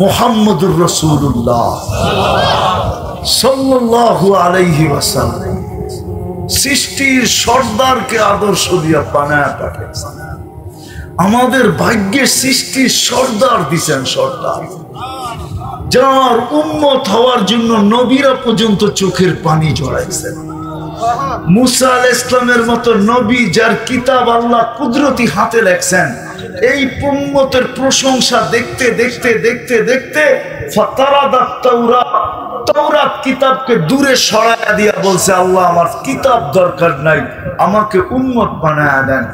মুহাম্মদুর রাসূলুল্লাহ সাল্লাল্লাহু আলাইহি ওয়াসাল্লাম সৃষ্টির সর্দারকে আদর্শ দিয়া বানায় পাঠিয়েছেন। আমাদের ভাগ্যে সৃষ্টির সর্দার দিছেন, সর্দার যার উম্মত হওয়ার জন্য নবীরা পর্যন্ত চোখের পানি জড়াইছেন। মুসা আলাইহিস সালামের মতো নবী যার কিতাব আল্লাহ কুদরতি হাতে লেখছেন, এই উম্মতের প্রশংসা দেখতে দেখতে দেখতে দেখতে ফাতারাদাত তাওরাত, তাওরাত কিতাবকে দূরে সরায়া দিয়া বলছে, আল্লাহ আমার কিতাব দরকার নাই, আমাকে উম্মত বানায়া দেন।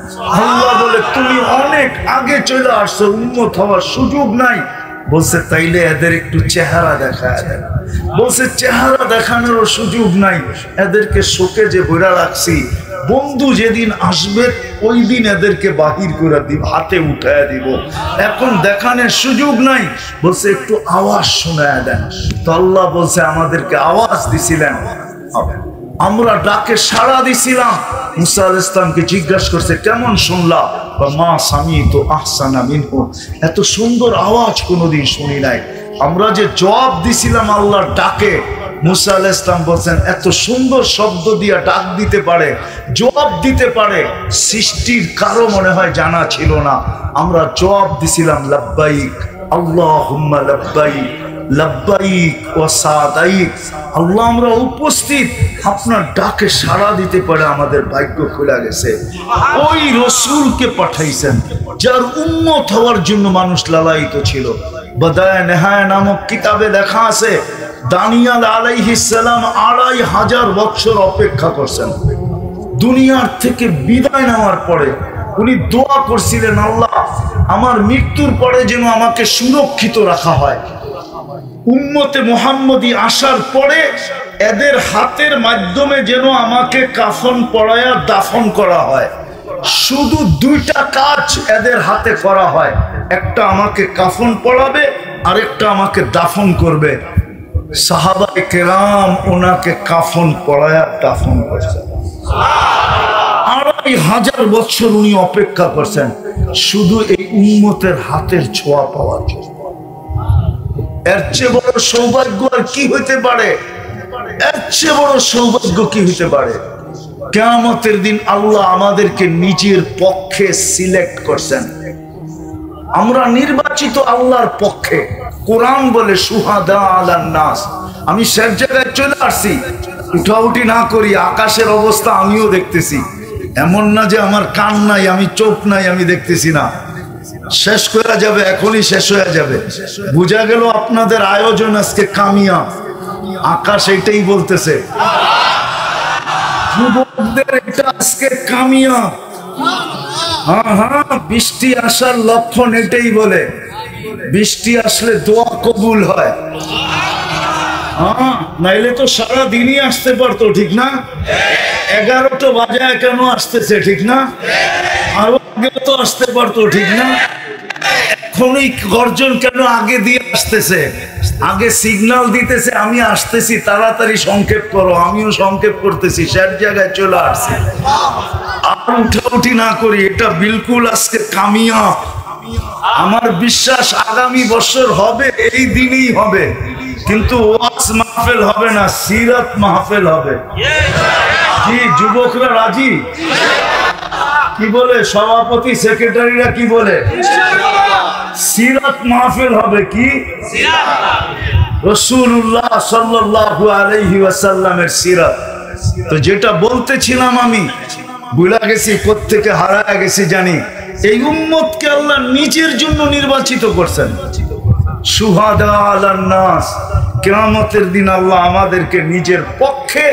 আল্লাহ বলে, তুমি অনেক আগে চলে আসছো, উম্মত হওয়ার সুযোগ নাই। বলছে, তাইলে এদের একটু চেহারা দেখায় দেন। বলছে, চেহারা দেখানোর সুযোগ নাই, এদেরকে শোকে যে বইরা রাখছি, বন্ধু যেদিন আসবে ওই দিন এদেরকে বাহির করে দিব, হাতে উঠায় দিব, এখন দেখানোর সুযোগ নাই। বলছে, একটু আওয়াজ শোনায় দেন। তো আল্লাহ বলছে, আমাদেরকে আওয়াজ দিছিলেন, আমরা ডাকে সাড়া দিছিলাম। মুসা আলাইহিস সালামকে জিজ্ঞাসা করছে, কেমন শুনলা? মা সামিতু আহসানা মিনহু, এত সুন্দর আওয়াজ কোনোদিন শুনি নাই। আমরা যে জবাব দিছিলাম আল্লাহর ডাকে, মুসা আলাইহিস সালাম বলছেন, এত সুন্দর শব্দ দিয়া ডাক দিতে পারে, জবাব দিতে পারে, সৃষ্টির কারো মনে হয় জানা ছিল না। আমরা জবাব দিছিলাম, লাব্বাইক আল্লাহুম্মা লাব্বাইক লাব্বাইক ওয়া সাদাইক। আল্লাহ, আমরা উপস্থিত, আপনার ডাকে সাড়া দিতে পারে আমাদের ভাগ্য খুলে গেছে। ওই রসুলকে পাঠাইছেন যার উম্মত হওয়ার জন্য মানুষ লালায়িত ছিল। বাদায়ে নেহায়া নামক কিতাবে লেখা আছে, দানিয়াল আলাইহিস সালাম 2500 বছর অপেক্ষা করছেন। দুনিয়ার থেকে বিদায় নেওয়ার পরে উনি দোয়া করছিলেন, আল্লাহ আমার মৃত্যুর পরে যেন আমাকে সুরক্ষিত রাখা হয়। উম্মতে মুহাম্মদী আসার পরে এদের হাতের মাধ্যমে যেন আমাকে কাফন পরায়া দাফন করা হয়। শুধু দুইটা কাজ এদের হাতে করা হয়, একটা আমাকে কাফন পরাবে, আরেকটা আমাকে দাফন করবে। সাহাবায়ে কেরাম ওনাকে কাফন পরায়া দাফন করছেন। 2500 বছর উনি অপেক্ষা করছেন শুধু এই উম্মতের হাতের ছোঁয়া পাওয়ার জন্য। এর চেয়ে বড় সৌভাগ্য আর কি হইতে পারে? এর চেয়ে বড় সৌভাগ্য কি হইতে পারে? কিয়ামতের দিন আল্লাহ আমাদেরকে নিজের পক্ষে সিলেক্ট করছেন। আমরা নির্বাচিত আল্লাহর পক্ষে। কোরআন বলে, সুহাদা আলান নাস। আমি সব জায়গায় চলে আসছি, উঠাউঠি না করি, আকাশের অবস্থা আমিও দেখতেছি। এমন না যে আমার কান নাই, আমি চোখ নাই, আমি দেখতেছি না। শেষ করা যাবে, এখনই শেষ হয়ে যাবে। বুঝা গেল আপনাদের আয়োজন আজকে কামিয়া। আকাশ এটাই বলতেছে, যুবকদের এটা আজকে কামিয়া। হ্যাঁ হ্যাঁ, বৃষ্টি আসার লক্ষণ এটাই বলে। বৃষ্টি আসলে দোয়া কবুল হয়। হ্যাঁ, নাইলে তো সারা দিনই আসতে পারতো, ঠিক না? 11টা বাজায় কেন আসতেছে, ঠিক না? আরো আগে তো আসতে পারতো, ঠিক না? এখনই গর্জন কেন আগে দিয়ে আসতেছে? আগে সিগন্যাল দিতেছে, আমি আসতেছি, তাড়াতাড়ি সংক্ষেপ করো। আমিও সংক্ষেপ করতেছি, সব জায়গায় চলে আসছে। আর উঠাউঠি না করি, এটা বিলকুল আজকে কামিয়া। আমার বিশ্বাস আগামী বছর হবে, এই দিনই হবে, কিন্তু ওয়াজ মাহফিল হবে না, সিরাত মাহফিল হবে। কি যুবকরা রাজি? কি বলে সভাপতি, সেক্রেটারিরা কি বলে? সিরাত মাহফিল হবে। কি? রাসূলুল্লাহ সাল্লাল্লাহু আলাইহি ওয়াসাল্লামের সিরাত। তো যেটা বলতেছিলাম আমি ভুলে গেছি, কোত্থেকে হারায় গেছি জানি। এই উম্মতকে আল্লাহ নিজের জন্য নির্বাচিত করছেন। সুহাদা আলান নাস, কিয়ামতের দিন আল্লাহ আমাদেরকে নিজের পক্ষে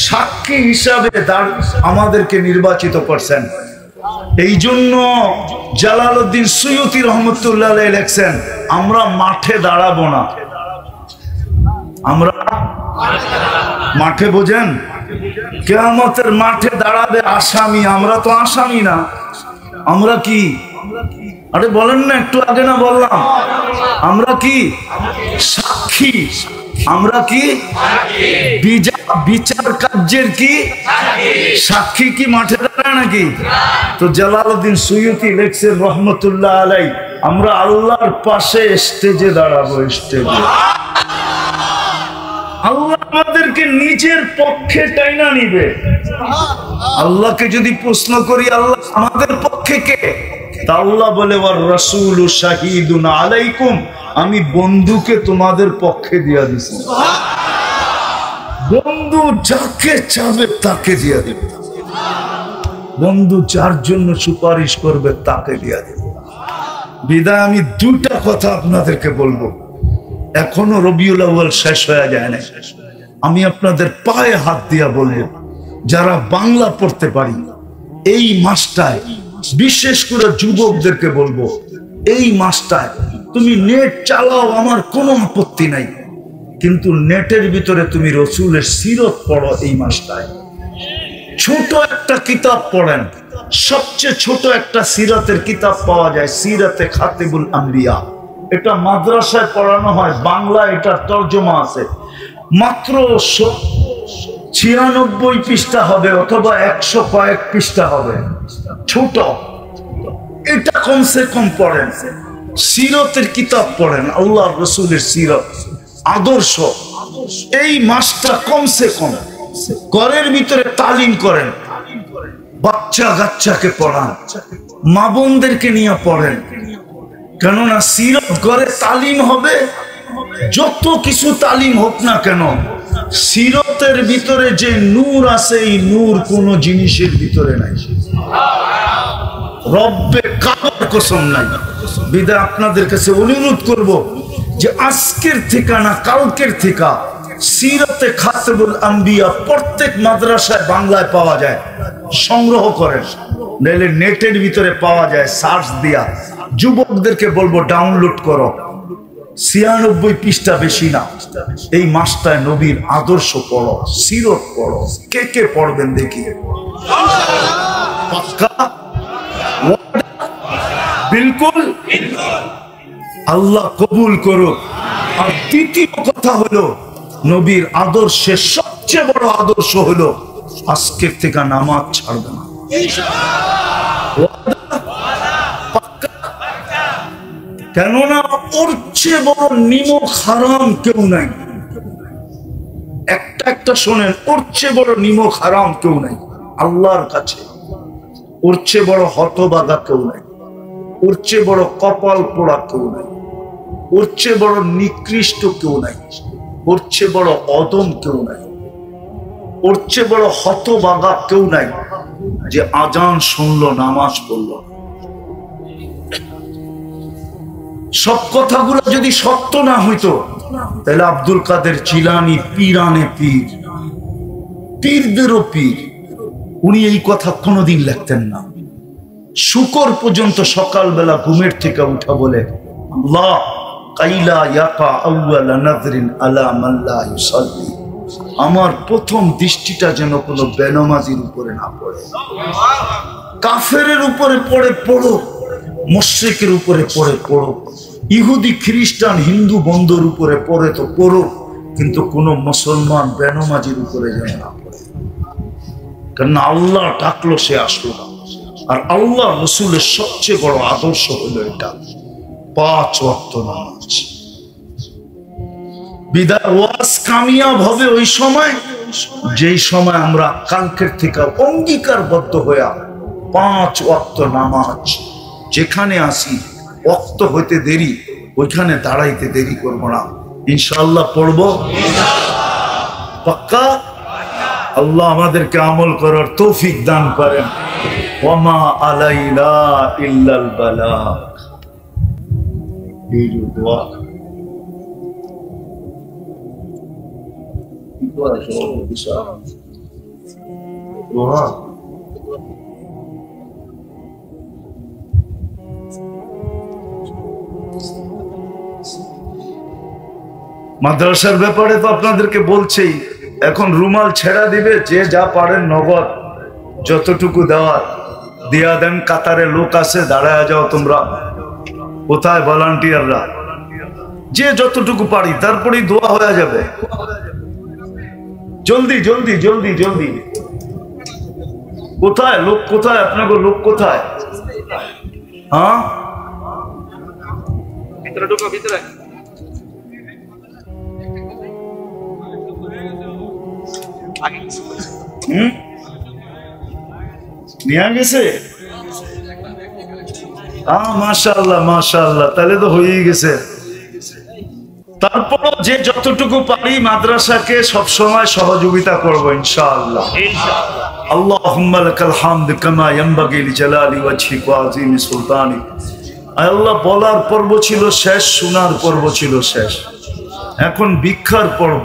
সাক্ষী হিসাবে আমাদেরকে নির্বাচিত করছেন। এই জন্য জালালউদ্দিন সুয়ুতী রহমতুল্লাহ আলাইহি লেখছেন, আমরা মাঠে দাঁড়াবো না। আমরা মাঠে, বোঝেন, কিয়ামতের মাঠে দাঁড়াবে আসামি। আমরা তো আসামি না, আমরা কি? আরে বলেন না, একটু আগে না বললাম আমরা কি? সাক্ষী। আমরা কি? বিচার কার্যের কি সাক্ষী। কি মাঠে দাঁড়ায় নাকি? তো জালালউদ্দিন সুয়ুতী লেখছেন রহমতুল্লাহ আলাইহি, আমরা আল্লাহর পাশে স্টেজে দাঁড়াবো। স্টেজে আল্লাহ আমাদেরকে নিজের পক্ষে টাইনা নিবে। আল্লাহকে যদি প্রশ্ন করি আল্লাহ আমাদের পক্ষে কে, তা আল্লাহ বলে ওয়ার রাসূলু শাহীদুন আলাইকুম, আমি বন্ধুকে তোমাদের পক্ষে দিয়া দিছি। বন্ধু যাকে চাবে তাকে দিয়া দেবে। বন্ধু যার জন্য সুপারিশ করবে তাকে দিয়া দেবে। বিদায় আমি দুইটা কথা আপনাদেরকে বলবো। এখনো রবিউল আউয়াল শেষ হয়ে যায় না। আমি আপনাদের পায়ে হাত দিয়া বলবো, যারা বাংলা পড়তে পারি এই মাসটায়, বিশেষ করে যুবকদেরকে বলবো, এই মাসটায় তুমি নেট চালাও, আমার কোনো আপত্তি নাই, কিন্তু নেটের ভিতরে তুমি রসুলের সিরত পড়ো। এই মাসটায় ছোট একটা কিতাব পড়েন, সবচেয়ে ছোট একটা সিরাতের কিতাব পাওয়া যায়, সিরাতে খাতিবুল আম্বিয়া। এটা মাদ্রাসায় পড়ানো হয়, বাংলা এটা তর্জমা আছে, মাত্র 96 পৃষ্ঠা হবে অথবা 100 কয়েক পৃষ্ঠা হবে, ছোট। এটা কমসে কম পড়েন। সিরতের কিতাব পড়েন, আল্লাহ রসুলের সিরত, আদর্শ। এই মাসটা কমসে কম ঘরের ভিতরে তালিম করেন, বাচ্চা কাচ্চাকে পড়ান, মা বোনদেরকে নিয়ে পড়েন। কেননা সিরত ঘরে তালিম হবে, যত কিছু তালিম হোক না কেন, সিরতের ভিতরে যে নূর আছে, এই নূর কোন জিনিসের ভিতরে নাই, রব্বে কাবার কসম নাই। বিদায় আপনাদের কাছে অনুরোধ করব যে আজকের থেকে না কালকের থেকে সিরাতে খাতিবুল আম্বিয়া প্রত্যেক মাদ্রাসায় বাংলায় পাওয়া যায়, সংগ্রহ করেন, নাহলে নেটের ভিতরে পাওয়া যায়, সার্চ দিয়া। যুবকদেরকে বলবো ডাউনলোড করো, 96 পৃষ্ঠা, বেশি না। এই মাসটায় নবীর আদর্শ পড়ো, সিরত পড়ো। কে কে পড়বেন দেখি? পাক্কা? বিলকুল। আল্লাহ কবুল করুক। আর দ্বিতীয় কথা হলো, নবীর আদর্শের সবচেয়ে বড় আদর্শ হলো আজকের থেকে নামাজ ছাড়বে না। কেননা ওর চেয়ে বড় নিমক হারাম কেউ নাই। একটা শোনেন, ওর চেয়ে বড় নিমক হারাম কেউ নাই আল্লাহর কাছে। ওর চেয়ে বড় হতবাগা কেউ নাই, ওর চেয়ে বড় কপাল পোড়া কেউ নাই, ওর চেয়ে বড় নিকৃষ্ট কেউ নাই, ওর চেয়ে বড় অদম কেউ নাই, ওর চেয়ে বড় হতবাগা কেউ নাই যে আজান শুনলো নামাজ পড়লো। সব কথাগুলো যদি সত্য না হইতো তাহলে আব্দুল কাদের জিলানী পীরানে পীর, পীরদেরও পীর, উনি এই কথা কোনোদিন লিখতেন না। শুকর পর্যন্ত সকালবেলা ঘুমের থেকে উঠা বলে, আল্লাহ কাইলা ইয়াকা আউয়ালা নাযরিন আলা মান লা ইউসাল্লি, আমার প্রথম দৃষ্টিটা যেন কোনো বেনামাজির উপরে না পড়ে। কাফেরের উপরে পড়ে পড়ো, মুশরিকের উপরে পড়ে পড়ো, ইহুদি খ্রিস্টান হিন্দু বন্ধুর উপরে পড়ে তো পড়ো, কিন্তু কোন মুসলমান বেনামাজির উপরে যেন না পড়ে। কারণ আল্লাহ ডাকলো, সে আসলো না। আর আল্লাহ রসুলের সবচেয়ে বড় আদর্শ হলো এটা, 5 ওয়াক্ত নামাজ। বিদায় ওয়াজ কামিয়াব হবে ওই সময়, যেই সময় আমরা কালকের থেকে অঙ্গীকারবদ্ধ হইয়া 5 ওয়াক্ত নামাজ, যেখানে আসি ওয়াক্ত হইতে দেরি, ওইখানে দাঁড়াইতে দেরি করবো না, ইনশাআল্লাহ পড়বো। পাক্কা? আল্লাহ আমাদেরকে আমল করার তৌফিক দান করেন। ওয়ামা আলাইনা ইল্লাল বালাগ। এই দোয়া দোয়া মাদ্রাসার ব্যাপারে তো আপনাদেরকে বলছেই, এখন রুমাল ছেড়া দিবে, যে যা পারেন নগদ যতটুকু দেওয়ার দিয়া দেন। কাতারে লোক আছে, দাঁড়ায় যাও তোমরা। কোথায় ভলান্টিয়াররা? যে যতটুকু পারি, তারপরেই দোয়া হয়ে যাবে। জলদি জলদি জলদি জলদি। কোথায় লোক? কোথায় আপনাকে লোক? কোথায়? হ্যাঁ, নিয়ে গেছে? মাশাআল্লাহ মাশাআল্লাহ, তাহলে তো হয়েই গেছে। তারপর যে যতটুকু পারি মাদ্রাসাকে সবসময় সহযোগিতা করব ইনশাআল্লাহ। আল্লাহুম্মা লাকাল হামদ কামা ইয়ানবাগি লিজালালি ওয়াজহিক ওয়া আযীমি সুলতানিক। আল্লাহ, বলার পর্ব ছিল শেষ, শোনার পর্ব ছিল শেষ, এখন ভিক্ষার পর্ব।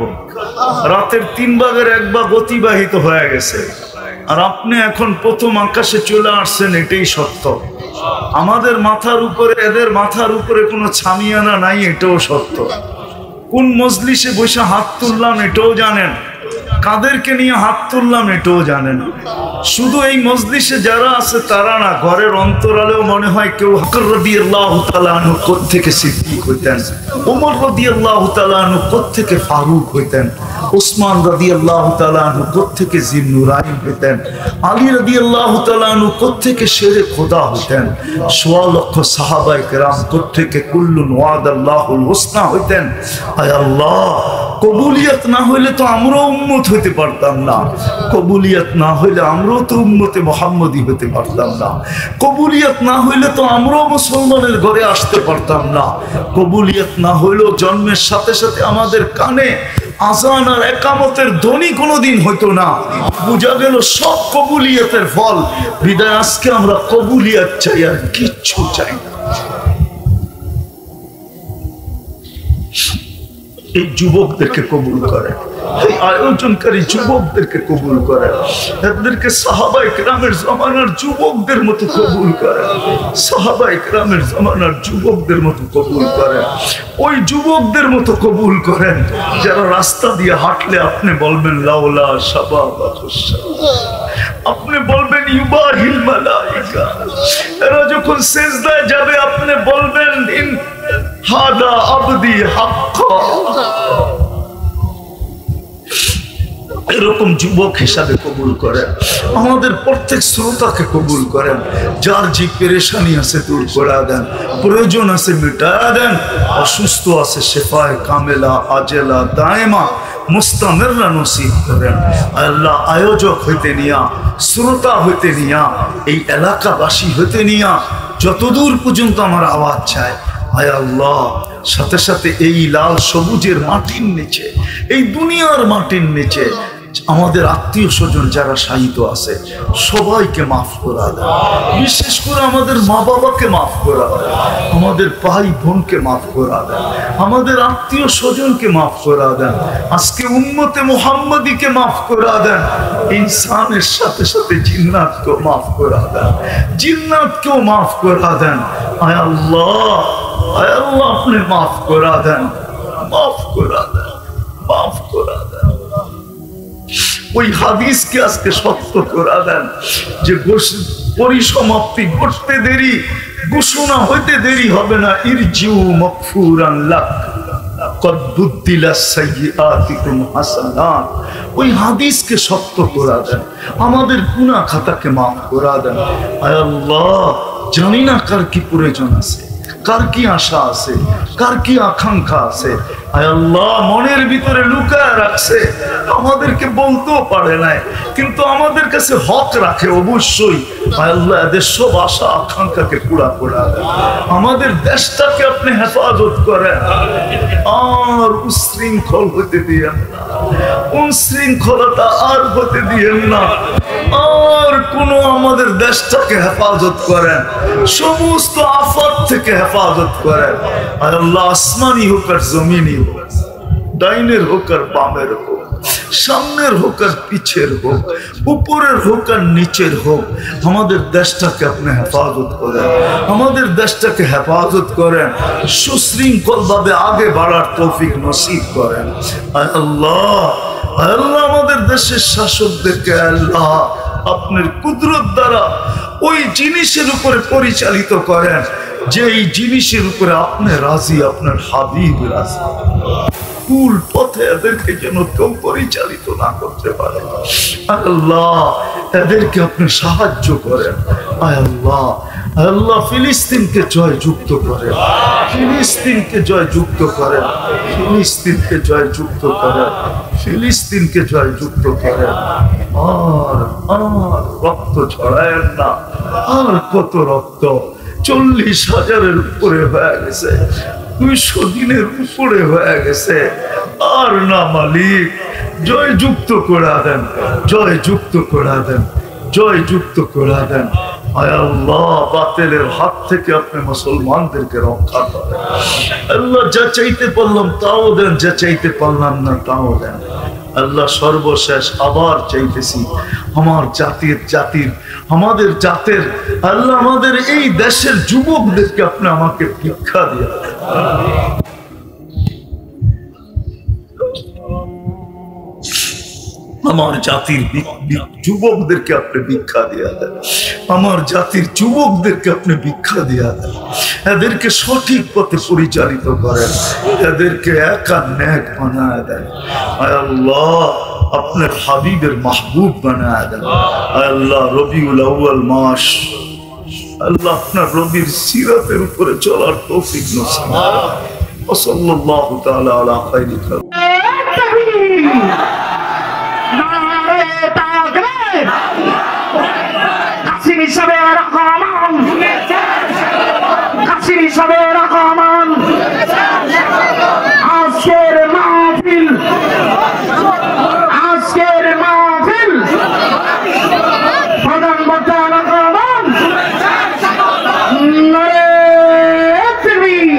রাতের 3 ভাগের 1 ভাগ অতিবাহিত হয়ে গেছে, আর আপনি এখন প্রথম আকাশে চলে আসছেন, এটাই সত্য। আমাদের মাথার উপরে, এদের মাথার উপরে কোনো ছামিয়ানা নাই, এটাও সত্য। কোন মজলিসে বসে হাত তুললাম এটাও জানেন, কাদেরকে নিয়ে হাত তুললাম এটাও জানেন। শুধু এই মজলিসে যারা আছে তারা না, ঘরের অন্তরালেও মনে হয় কেউ বকর রাদিয়াল্লাহু তাআলা আনহু কোত্থেকে সিদ্দিক হইতেন, ওমর রাদিয়াল্লাহু তাআলা আনহু কোত্থেকে ফারুক হইতেন, উসমান রাদিয়াল্লাহু তাআলা আনহু কোত্থেকে জিন্নুরাইন হইতেন, আলী রাদিয়াল্লাহু তাআলা আনহু কোত্থেকে শেরে খোদা হইতেন, ১৬ লক্ষ সাহাবায়ে কেরাম কোত্থেকে কুল্লুন ওয়াদাল্লাহুল হুসনা হইতেন। আয় আল্লাহ, কবুলিয়ত না হইলে তো আমরাও উম্মত হইতে পারতাম না, কবুলিয়ত না হইলে আমরাও তো উম্মতে মুহাম্মদী হইতে পারতাম না, কবুলিয়ত না হইলে তো আমরাও মুসলমানের ঘরে আসতে পারতাম না, কবুলিয়ত না হইলেও জন্মের সাথে সাথে আমাদের কানে আযান আর ইকামতের ধ্বনি কোনোদিন হইতো না। বুঝা গেল সব কবুলিয়তের ফল। বিদায় আজকে আমরা কবুলিয়ত চাই, আর কিচ্ছু চাই না। এই যুবকদেরকে কবুল করেন, এই আয়োজনকারী যুবকদেরকে কবুল করেন, এদেরকে সাহাবায়ে কেরামের জামানার যুবকদের মতো কবুল করেন, সাহাবায়ে কেরামের জামানার যুবকদের মতো কবুল করেন, ওই যুবকদের মতো কবুল করেন যারা রাস্তা দিয়ে হাঁটলে আপনি বলবেন লাউলা শাবাবাতুস শাবাব, আপনি বলবেন ইউবাহিল মালাইকা, এরা যখন সিজদায় যাবে আপনি বলবেন ইন হাদা আবদি হাক্কা। এরকম যুবক হিসাবে কবুল করেন, আমাদের প্রত্যেক শ্রোতাকে কবুল করেন, যার যে পেরেশানি আছে দূর করে দেন, প্রয়োজন আছে মিটায়া দেন, অসুস্থ আছে শেফায়ে কামেলা আজেলা দায়েমা মুস্তামিররা নসিব করেন। আল্লাহ, আয়োজক হইতে নিয়া, শ্রোতা হইতে নিয়া, এই এলাকাবাসী হইতে নিয়া যতদূর পর্যন্ত আমার আওয়াজ চায়, আয় আল্লাহ, সাথে সাথে এই লাল সবুজের মাটির নিচে, এই দুনিয়ার মাটির নিচে আমাদের আত্মীয় স্বজন যারা শায়িত আছে সবাইকে মাফ করা দেন, বিশেষ করে আমাদের মা বাবাকে মাফ করা দেন, আমাদের ভাই বোনকে মাফ করা দেন, আমাদের আত্মীয় স্বজনকে মাফ করা দেন, আজকে উম্মতে মুহাম্মদীকে মাফ করা দেন, ইনসানের সাথে সাথে জিন্নাতকেও মাফ করা দেন, জিন্নাতকেও মাফ করা দেন। আয় আল্লাহ, আয় আল্লাহ, আপনি মাফ করা দেন, মাফ করা দেন, মাফ করা দেন। ওই হাদিসকে আজকে সত্য করা দেন যে পরিসমাপ্তি করতে দেরি, ঘোষণা হইতে দেরি হবে না। ইরজিউ মাগফুরান লাক কদ বুদ্দিলা সাইয়্যাতিকুম হাসানাত। ওই হাদিসকে সত্য করা দেন, আমাদের গুনাহ খাতাকে মাফ করা দেন। আয় আল্লাহ, জানি না কার কি প্রয়োজন আছে, কার কি আশা আছে, কার কি আকাঙ্ক্ষা আছে। আয় আল্লাহ, মনের ভিতরে লুকায় রাখছে, আমাদেরকে বলতেও পারে নাই, কিন্তু আমাদের কাছে হক রাখে অবশ্যই। আয় আল্লাহ, এদের সব আশা আকাঙ্ক্ষাকে পুরা করে দেন, আমাদের দেশটাকে আপনি হেফাজত করেন, আর উশৃঙ্খল হতে দিয়েন না, উশৃঙ্খলতা আর হতে দিয়েন না, আর কোন আমাদের দেশটাকে হেফাজত করেন, সমস্ত আফত থেকে হেফাজত করেন। আর আল্লাহ, আসমানি হোক আর জমিনি হোক, ডাইনের হোক আর বামের হোক, সামনের হোক আর পিছের হোক, উপরের হোক আর নিচের হোক, আমাদের দেশটাকে আপনি হেফাজত করেন, আমাদের দেশটাকে হেফাজত করেন, সুশৃঙ্খল ভাবে আগে বাড়ার তৌফিক নসিব করেন। আয় আল্লাহ, আয় আল্লাহ, আমাদের দেশের শাসকদেরকে আল্লাহ আপনার কুদরত দ্বারা ওই জিনিসের উপরে পরিচালিত করেন যে এই জিনিসের উপরে আপনি রাজি, আপনার হাবিব রাজি। ভুল পথে এদেরকে যেন কেউ পরিচালিত না করতে পারে। আল্লাহ, এদেরকে আপনি সাহায্য করেন। আয় আল্লাহ, আল্লাহ ফিলিস্তিনকে জয় যুক্ত করে, ফিলিস্তিনকে জয় যুক্ত করে, ফিলিস্তিনকে জয় যুক্ত করে, ফিলিস্তিনকে জয় যুক্ত করে। আর আর রক্ত ছড়ায় না, আর কত রক্ত, 40,000-এর উপরে হয়ে গেছে, 200 দিনের উপরে হয়ে গেছে। আর না মালিক, জয় যুক্ত করে দেন, জয় যুক্ত করে দেন, জয় যুক্ত করে দেন। আয় আল্লাহ, বাতিলের হাত থেকে আপনি মুসলমানদেরকে রক্ষা করেন। আল্লাহ, যা চাইতে পারলাম তাও দেন, যা চাইতে পারলাম না তাও দেন। আল্লাহ, সর্বশেষ আবার চাইতেছি আমার জাতির আমাদের জাতের আল্লাহ, আমাদের এই দেশের যুবকদেরকে আপনি আমাকে ভিক্ষা দিয়ে আমার জাতির যুবকদেরকে আপনি ভিক্ষা দিয়া দেন, আমার জাতির যুবকদেরকে আপনি ভিক্ষা দিয়া দেন। এদেরকে সঠিক পথে পরিচালিত করেন, এদেরকে একা নেক বানায় দেন। আয় আল্লাহ, আপনার হাবিবের মাহবুব বানায় দেন। আয় আল্লাহ, রবিউল আউয়াল মাস, আল্লাহ আপনার রবির সিরাতের উপরে চলার তৌফিক নসিব করেন। সাল্লাল্লাহু তাআলা আলা খায়রি খালক। আজকের মাহফিল, আজকের মাহফিল প্রধান বক্তা রহমান নারে তাকবীর,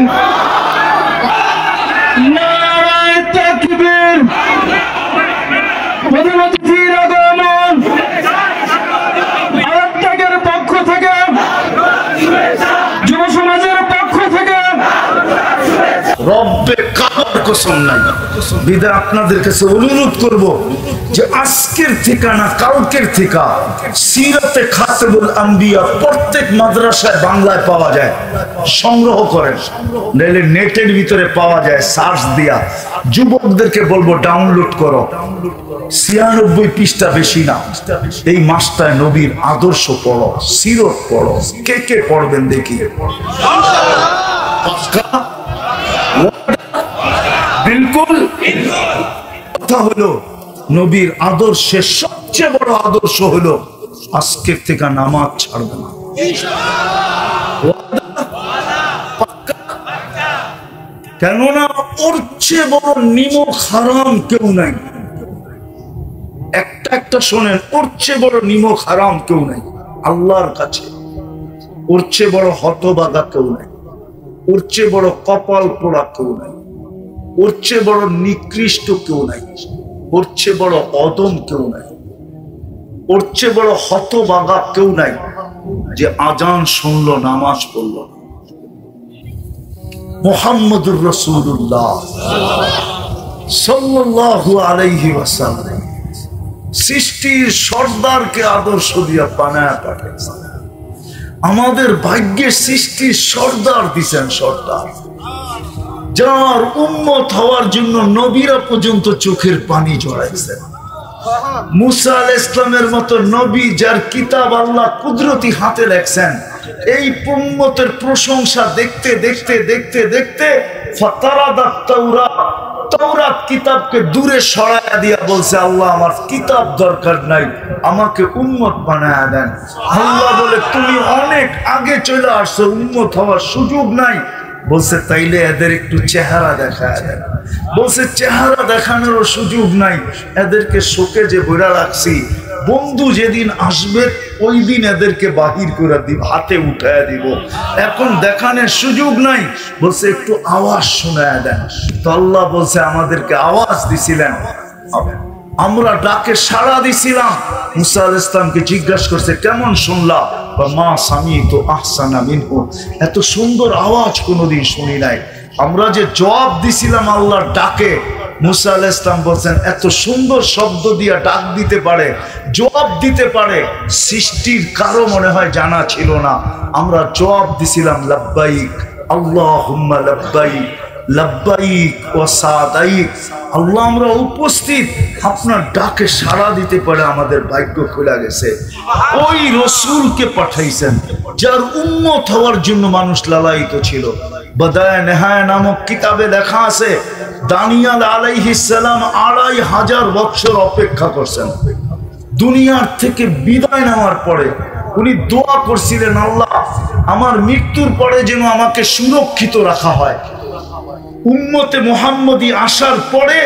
নারে তাকবীর, প্রধান অতিথি রহমান আয়াতের পক্ষ থেকে, যুব সমাজের পক্ষ থেকে রব্বে কাবার কসম নাই, বিদায় আপনাদের কাছে অনুরোধ করব যে আজকের ঠিকানা কালকের ঠিকা সিরাতে খাতেবুল আম্বিয়া প্রত্যেক মাদ্রাসায় বাংলায় পাওয়া যায়, সংগ্রহ করেন, নাহলে নেটের ভিতরে পাওয়া যায়, সার্চ দিয়া। যুবকদেরকে বলবো ডাউনলোড করো, 96 পৃষ্ঠা, বেশি না। এই মাসটায় নবীর আদর্শ পড়ো, সিরত পড়ো। কে কে পড়বেন দেখি? বিলকুল। কথা হলো, নবীর আদর্শের সবচেয়ে বড় আদর্শ হলো আজকের থেকে নামাজ ছাড়বে না। কেননা ওর চেয়ে বড় নিমক হারাম কেউ নাই। একটা শোনেন, ওর চেয়ে বড় নিমক হারাম কেউ নাই আল্লাহর কাছে। ওর চেয়ে বড় হতবাগা কেউ নাই, ওর চেয়ে বড় কপাল পোড়া কেউ নাই, ওর চেয়ে বড় নিকৃষ্ট কেউ নাই, ওর চেয়ে বড় অদম কেউ নাই, ওর চেয়ে বড় হতবাগা কেউ নাই যে আজান শুনলো নামাজ পড়লো। মুহাম্মদুর রাসূলুল্লাহ সাল্লাল্লাহু আলাইহি ওয়াসাল্লাম সৃষ্টির সর্দারকে আদর্শ দিয়া বানায় পাঠিয়েছেন। আমাদের ভাগ্যে সৃষ্টির সর্দার দিছেন, সর্দার যার উম্মত হওয়ার জন্য নবীরা পর্যন্ত চোখের পানি জড়াইছেন। মুসা আলাইহিস সালামের মতো নবী যার কিতাব আল্লাহ কুদরতি হাতে লেখছেন, এই উম্মতের প্রশংসা দেখতে দেখতে দেখতে দেখতে ফাতারাদাত তাওরাত, তাওরাত কিতাবকে দূরে সরায়া দিয়া বলছে, আল্লাহ আমার কিতাব দরকার নাই, আমাকে উম্মত বানায়া দেন। আল্লাহ বলে, তুমি অনেক আগে চলে আসছো, উম্মত হওয়ার সুযোগ নাই। বলছে, তাইলে এদের একটু চেহারা দেখায় দেন। বলছে, চেহারা দেখানোর সুযোগ নাই, এদেরকে শোকে যে বইরা রাখছি, বন্ধু যেদিন আসবে ওই দিন এদেরকে বাহির করে দিব, হাতে উঠায় দিব, এখন দেখানোর সুযোগ নাই। বলছে, একটু আওয়াজ শোনায় দেন। তো আল্লাহ বলছে, আমাদেরকে আওয়াজ দিছিলেন, আমরা ডাকে সাড়া দিছিলাম। মুসা আলাইহিস সালামকে জিজ্ঞাসা করছে, কেমন শুনলা? মা সামিতু আহসানা মিনহু, এত সুন্দর আওয়াজ কোনোদিন শুনি নাই। আমরা যে জবাব দিছিলাম আল্লাহর ডাকে, মুসা আলাইহিস সালাম বলছেন, এত সুন্দর শব্দ দিয়া ডাক দিতে পারে, জবাব দিতে পারে, সৃষ্টির কারো মনে হয় জানা ছিল না। আমরা জবাব দিছিলাম, লাব্বাইক আল্লাহুম্মা লাব্বাইক, লাব্বাইক ওয়া সাদাইক, আল্লাহ আমরা উপস্থিত, আপনার ডাকে সাড়া দিতে পারে আমাদের ভাগ্য খুলে গেছে। ওই রসুলকে পাঠাইছেন যার উম্মত হওয়ার জন্য মানুষ লালায়িত ছিল। বাদায়ে নেহায়া নামক কিতাবে লেখা আছে দানিয়াল আলাইহিস সালাম 2500 বছর অপেক্ষা করছেন। দুনিয়ার থেকে বিদায় নেওয়ার পরে উনি দোয়া করছিলেন, আল্লাহ আমার মৃত্যুর পরে যেন আমাকে সুরক্ষিত রাখা হয়। উম্মতে মুহাম্মদী আসার পরে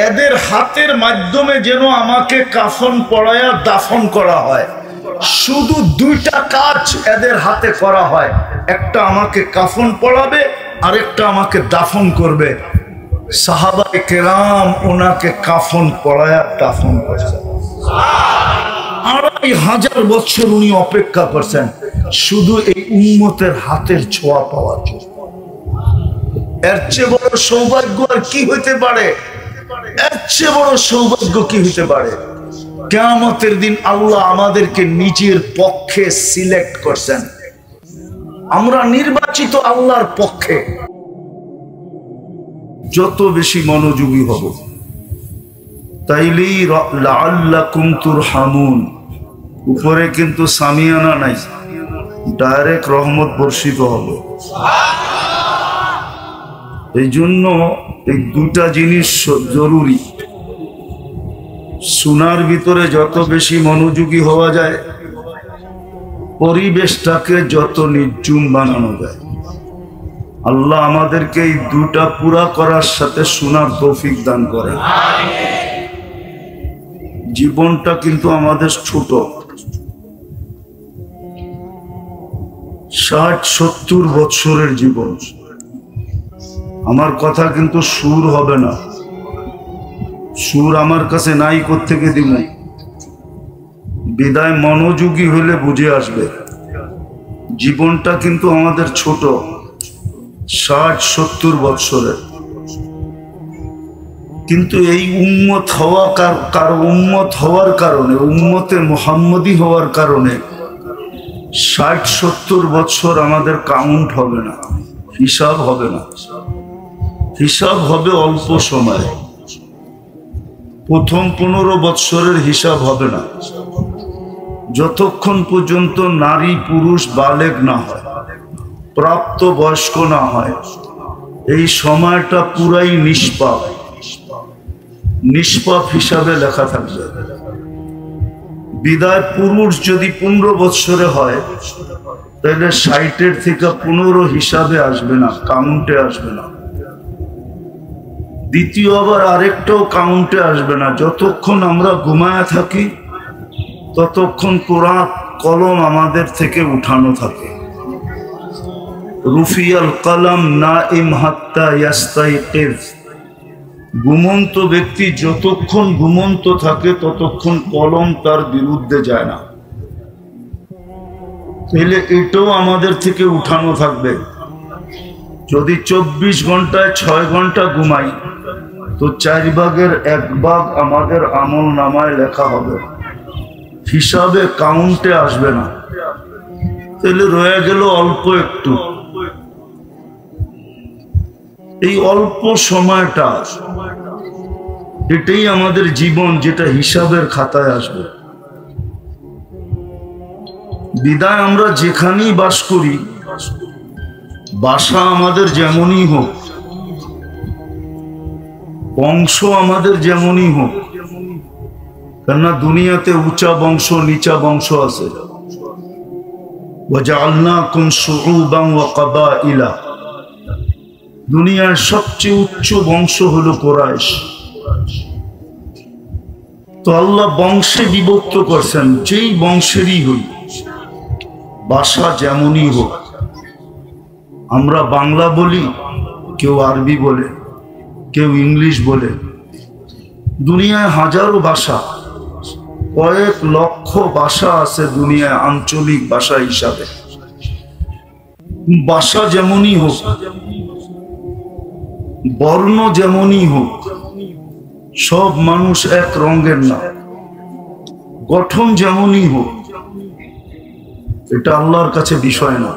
এদের হাতের মাধ্যমে যেন আমাকে কাফন পরায়া দাফন করা হয়। শুধু দুইটা কাজ এদের হাতে করা হয়, একটা আমাকে কাফন পরাবে, আরেকটা আমাকে দাফন করবে। সাহাবায়ে কেরাম ওনাকে কাফন পরায়া দাফন করছেন। 2500 বছর উনি অপেক্ষা করছেন শুধু এই উম্মতের হাতের ছোঁয়া পাওয়ার জন্য। এর চেয়ে বড় সৌভাগ্য আর কি হইতে পারে? এর চেয়ে বড় সৌভাগ্য কি হইতে পারে? কিয়ামতের দিন আল্লাহ আমাদেরকে নিজের পক্ষে সিলেক্ট করছেন, আমরা নির্বাচিত আল্লাহর পক্ষে। যত বেশি মনোযোগী হব তাইলেই লাআল্লাকুম তুরহামুন। উপরে কিন্তু সামিয়ানা নাই, ডাইরেক্ট রহমত বর্ষিত হবে। এই জন্য এই দুটা জিনিস জরুরি। শোনার ভিতরে যত বেশি মনোযোগী হওয়া যায়, পরিবেশটাকে যত নির্জুম বানানো যায়। আল্লাহ আমাদেরকে এই দুটা পুরা করার সাথে শোনার তৌফিক দান করেন। জীবনটা কিন্তু আমাদের ছোট, 60-70 বছরের জীবন। আমার কথা কিন্তু সুর হবে না, সুর আমার কাছে নাই কোত্থেকে দিব। বিদায় মনোযোগী হলে বুঝে আসবে জীবনটা কিন্তু আমাদের ছোট, 60-70 বছরের। কিন্তু এই উম্মত হওয়া উম্মত হওয়ার কারণে, উম্মতে মুহাম্মদী হওয়ার কারণে 60-70 বছর আমাদের কাউন্ট হবে না, হিসাব হবে না। হিসাব হবে অল্প সময়। প্রথম 15 বছরের হিসাব হবে না, যতক্ষণ পর্যন্ত নারী পুরুষ বালেগ না হয়, প্রাপ্ত বয়স্ক না হয়। এই সময়টা পুরাই নিষ্পাপ, নিষ্পাপ হিসাবে লেখা থাকবে। বিদায় পুরুষ যদি 15 বছরে হয় তাহলে 60-এর থেকে 15 হিসাবে আসবে না, কাউন্টে আসবে না। দ্বিতীয় আবার আরেকটাও কাউন্টে আসবে না। যতক্ষণ আমরা ঘুমায় থাকি ততক্ষণ কোরআন কলম আমাদের থেকে উঠানো থাকে। রুফিয়াল কলম নাইম হাত্তা ইয়াস্তাইকিজ। ঘুমন্ত ব্যক্তি যতক্ষণ ঘুমন্ত থাকে ততক্ষণ কলম তার বিরুদ্ধে যায় না। তাহলে এটাও আমাদের থেকে উঠানো থাকবে। যদি 24 ঘন্টায় 6 ঘন্টা ঘুমাই তো 4 ভাগের 1 ভাগ আমাদের আমল নামায় লেখা হবে, হিসাবে কাউন্টে আসবে না। তাহলে রয়ে গেল অল্প একটু। এই অল্প সময়টা, এটাই আমাদের জীবন, যেটা হিসাবের খাতায় আসবে। বিদায় আমরা যেখানেই বাস করি, বাসা আমাদের যেমনই হোক, বংশ আমাদের যেমনই হোক, কেননা দুনিয়াতে উঁচা বংশ নিচা বংশ আছে। ওয়াজআলনাকুম শুউবান ওয়া কাবাইলা। দুনিয়ার সবচেয়ে উচ্চ বংশ হলো কুরাইশ। তো আল্লাহ বংশে বিভক্ত করছেন, যেই বংশেরই হই, ভাষা যেমনই হোক। আমরা বাংলা বলি, কেউ আরবি বলে, কেউ ইংলিশ বলে। দুনিয়ায় হাজারো ভাষা, কয়েক লক্ষ ভাষা আছে দুনিয়ায় আঞ্চলিক ভাষা হিসাবে। ভাষা যেমনই হোক, বর্ণ যেমনই হোক, সব মানুষ এক রঙের না। গঠন যেমনই হোক, এটা আল্লাহর কাছে বিষয় না।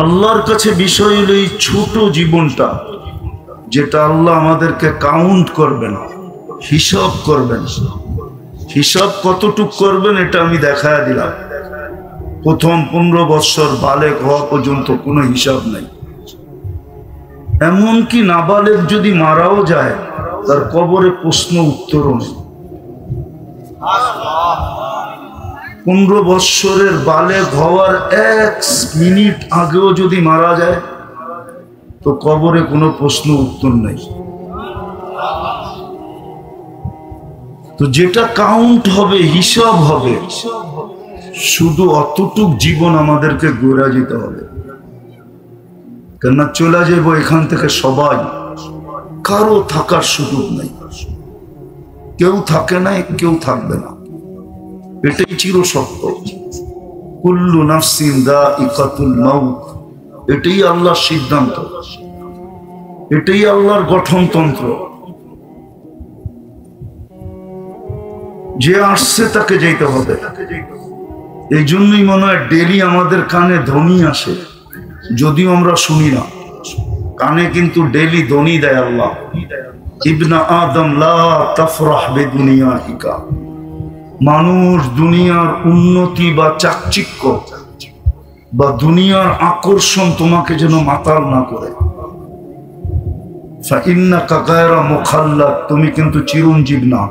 আল্লাহর কাছে বিষয় হলো এই ছোট জীবনটা, যেটা আল্লাহ আমাদেরকে কাউন্ট করবেন, হিসাব করবেন। হিসাব কতটুক করবেন এটা আমি দেখায় দিলাম। প্রথম 15 বৎসর বালেগ হওয়া পর্যন্ত কোনো হিসাব নাই। এমনকি নাবালেগ যদি মারাও যায় তার কবরে প্রশ্ন উত্তরও নেই। 15 বৎসরের বালেগ হওয়ার 1 মিনিট আগেও যদি মারা যায় তো কবরে কোনো প্রশ্ন উত্তর নেই। তো যেটা কাউন্ট হবে, হিসাব হবে, শুধু অতটুক জীবন আমাদেরকে গড়ে যেতে হবে। কেননা চলে যাবো এখান থেকে সবাই, কারো থাকার সুযোগ নেই। কেউ থাকে না, কেউ থাকবে না, এটাই চির সত্য। কুল্লু নাফসিন যায়িকাতুল মাউত, এটাই আল্লাহর সিদ্ধান্ত, এটাই আল্লাহর গঠনতন্ত্র। যে আসছে তাকে যেতে হবে। এই জন্যই মনে হয় ডেলি আমাদের কানে ধ্বনি আসে, যদিও আমরা শুনি না। কানে কিন্তু ডেলি ধ্বনি দেয় আল্লাহ, ইবনা আদম লা তাফরাহ বিদুনিয়াহিকা। মানুষ দুনিয়ার উন্নতি বা চাকচিক্য বা দুনিয়ার আকর্ষণ তোমাকে যেন মাতাল না করে। ফাইন্নাকা গায়রা মুখাল্লাদ, তুমি কিন্তু চিরঞ্জীব না।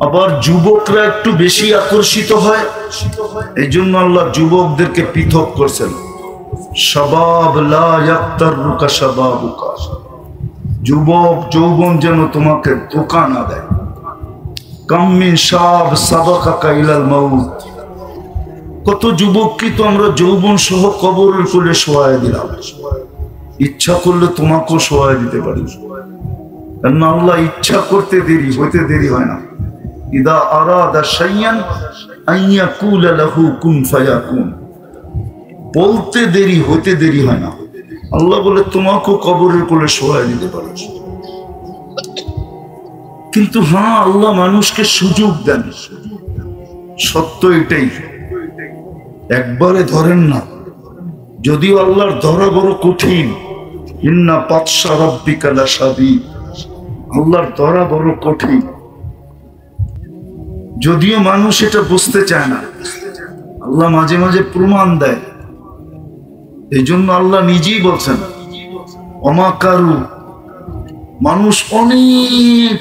আবার যুবকরা একটু বেশি আকর্ষিত হয়, এই জন্য আল্লাহ যুবকদেরকে পৃথক করছেন। শাবাব লা ইয়াক্তারুকা শাবাবুকা, যুবক যৌবন যেন তোমাকে ধোঁকা না দেয়। কাম মিন শাব সাবাকাকা ইলাল মাউত, কত যুবককে তো আমরা যৌবন সহ কবরের কোলে শোয়ায় দিলাম। ইচ্ছা করলে তোমাকেও শোয়ায় দিতে পারি, কারণ আল্লাহ ইচ্ছা করতে দেরি হইতে দেরি হয় না। ইদা আরাদা শাইয়ান আন ইয়াকুলা লাহু কুন ফায়াকুন, বলতে দেরি হতে দেরি হয় না। আল্লাহ বলে তোমাকেও কবরের কোলে শোয়ায় দিতে পারে। কিন্তু হ্যাঁ, আল্লাহ মানুষকে সুযোগ দেন, সত্য এটাই। একবারে ধরেন না, যদিও আল্লাহর ধরা বড় কঠিন। ইন্না বাতশা রাব্বিকা লাশাদীদ, আল্লাহর ধরা বড় কঠিন, যদিও মানুষ এটা বুঝতে চায় না। আল্লাহ মাঝে মাঝে প্রমাণ দেয়। এই জন্য আল্লাহ নিজেই বলছেন অমাকারু, মানুষ অনেক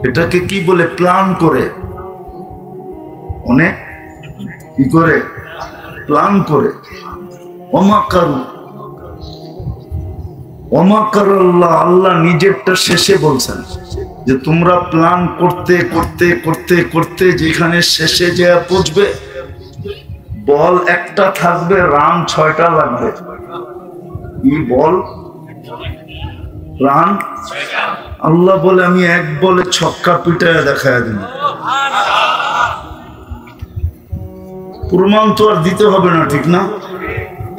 এটাকে কি বলে প্ল্যান করে, অনেক কি করে প্ল্যান করে। অমাকারু অমাকার আল্লাহ, আল্লাহ নিজেরটা শেষে বলছেন যে তোমরা প্ল্যান করতে করতে করতে করতে যেখানে শেষে যে পৌঁছবে, বল একটা থাকবে, রান 6টা লাগবে। কি বল? রান। আল্লাহ বলে আমি এক বলে ছক্কা পিটায় দেখায় দিন। প্রমাণ তো আর দিতে হবে না, ঠিক না?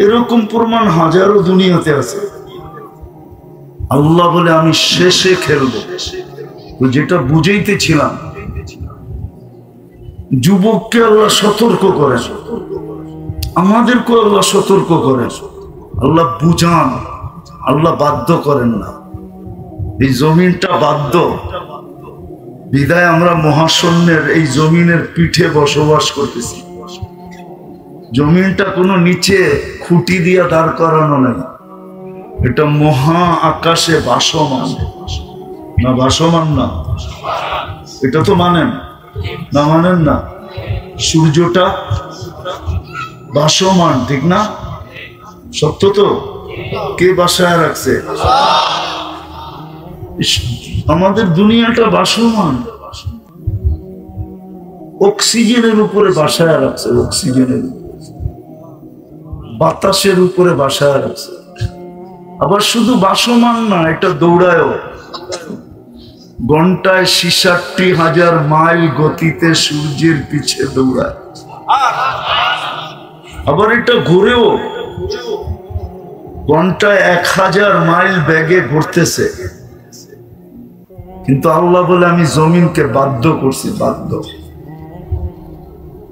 এরকম প্রমাণ হাজারো দুনিয়াতে আছে। আল্লাহ বলে আমি শেষে খেলবো। তো যেটা বুঝাইতেছিলাম, যুবককে আল্লাহ সতর্ক করেন, আমাদেরকে আল্লাহ সতর্ক করেন। আল্লাহ বুঝান, আল্লাহ বাধ্য করেন না। এই জমিনটা বাধ্য, বিদায় আমরা মহাশূন্যের এই জমিনের পিঠে বসবাস করতেছি। জমিনটা কোনো নিচে খুঁটি দিয়া দাঁড় করানো নাই, এটা মহা আকাশে ভাসমান। না ভাসমান না? এটা তো মানেন না? মানেন না? সূর্যটা ভাসমান, ঠিক না? সত্য তো? কে বাসায় রাখছে? আমাদের দুনিয়াটা ভাসমান, অক্সিজেনের উপরে বাসায় রাখছে, অক্সিজেনের বাতাসের উপরে বাসায় রাখছে। আবার শুধু ভাসমান না, এটা দৌড়ায়ও। ঘন্টায় 66,000 মাইল গতিতে সূর্যের পিছে দৌড়ায়। আবার এটা ঘুরেও ঘন্টায় 1000 মাইল বেগে ঘুরতেছে। কিন্তু আল্লাহ বলে আমি জমিনকে বাধ্য করছি, বাধ্য।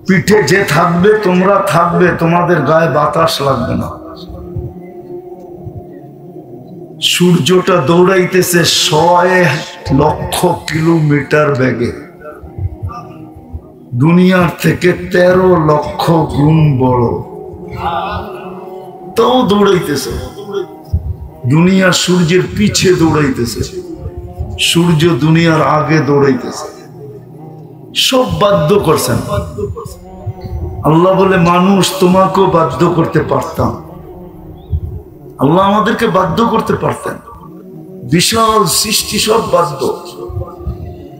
পিঠে যে থাকবে তোমরা থাকবে, তোমাদের গায়ে বাতাস লাগবে না। সূর্যটা দৌড়াইতেছে 100,00,000 কিলোমিটার বেগে, দুনিয়ার থেকে 13,00,000 গুণ বড়, তাও দৌড়াইতেছে। দুনিয়া সূর্যের পিছে দৌড়াইতেছে, সূর্য দুনিয়ার আগে দৌড়াইতেছে। সব বাধ্য করছেন আল্লাহ। বলে মানুষ তোমাকেও বাধ্য করতে পারতাম, আল্লাহ আমাদেরকে বাধ্য করতে পারতেন। বিশাল সৃষ্টি সব বাধ্য।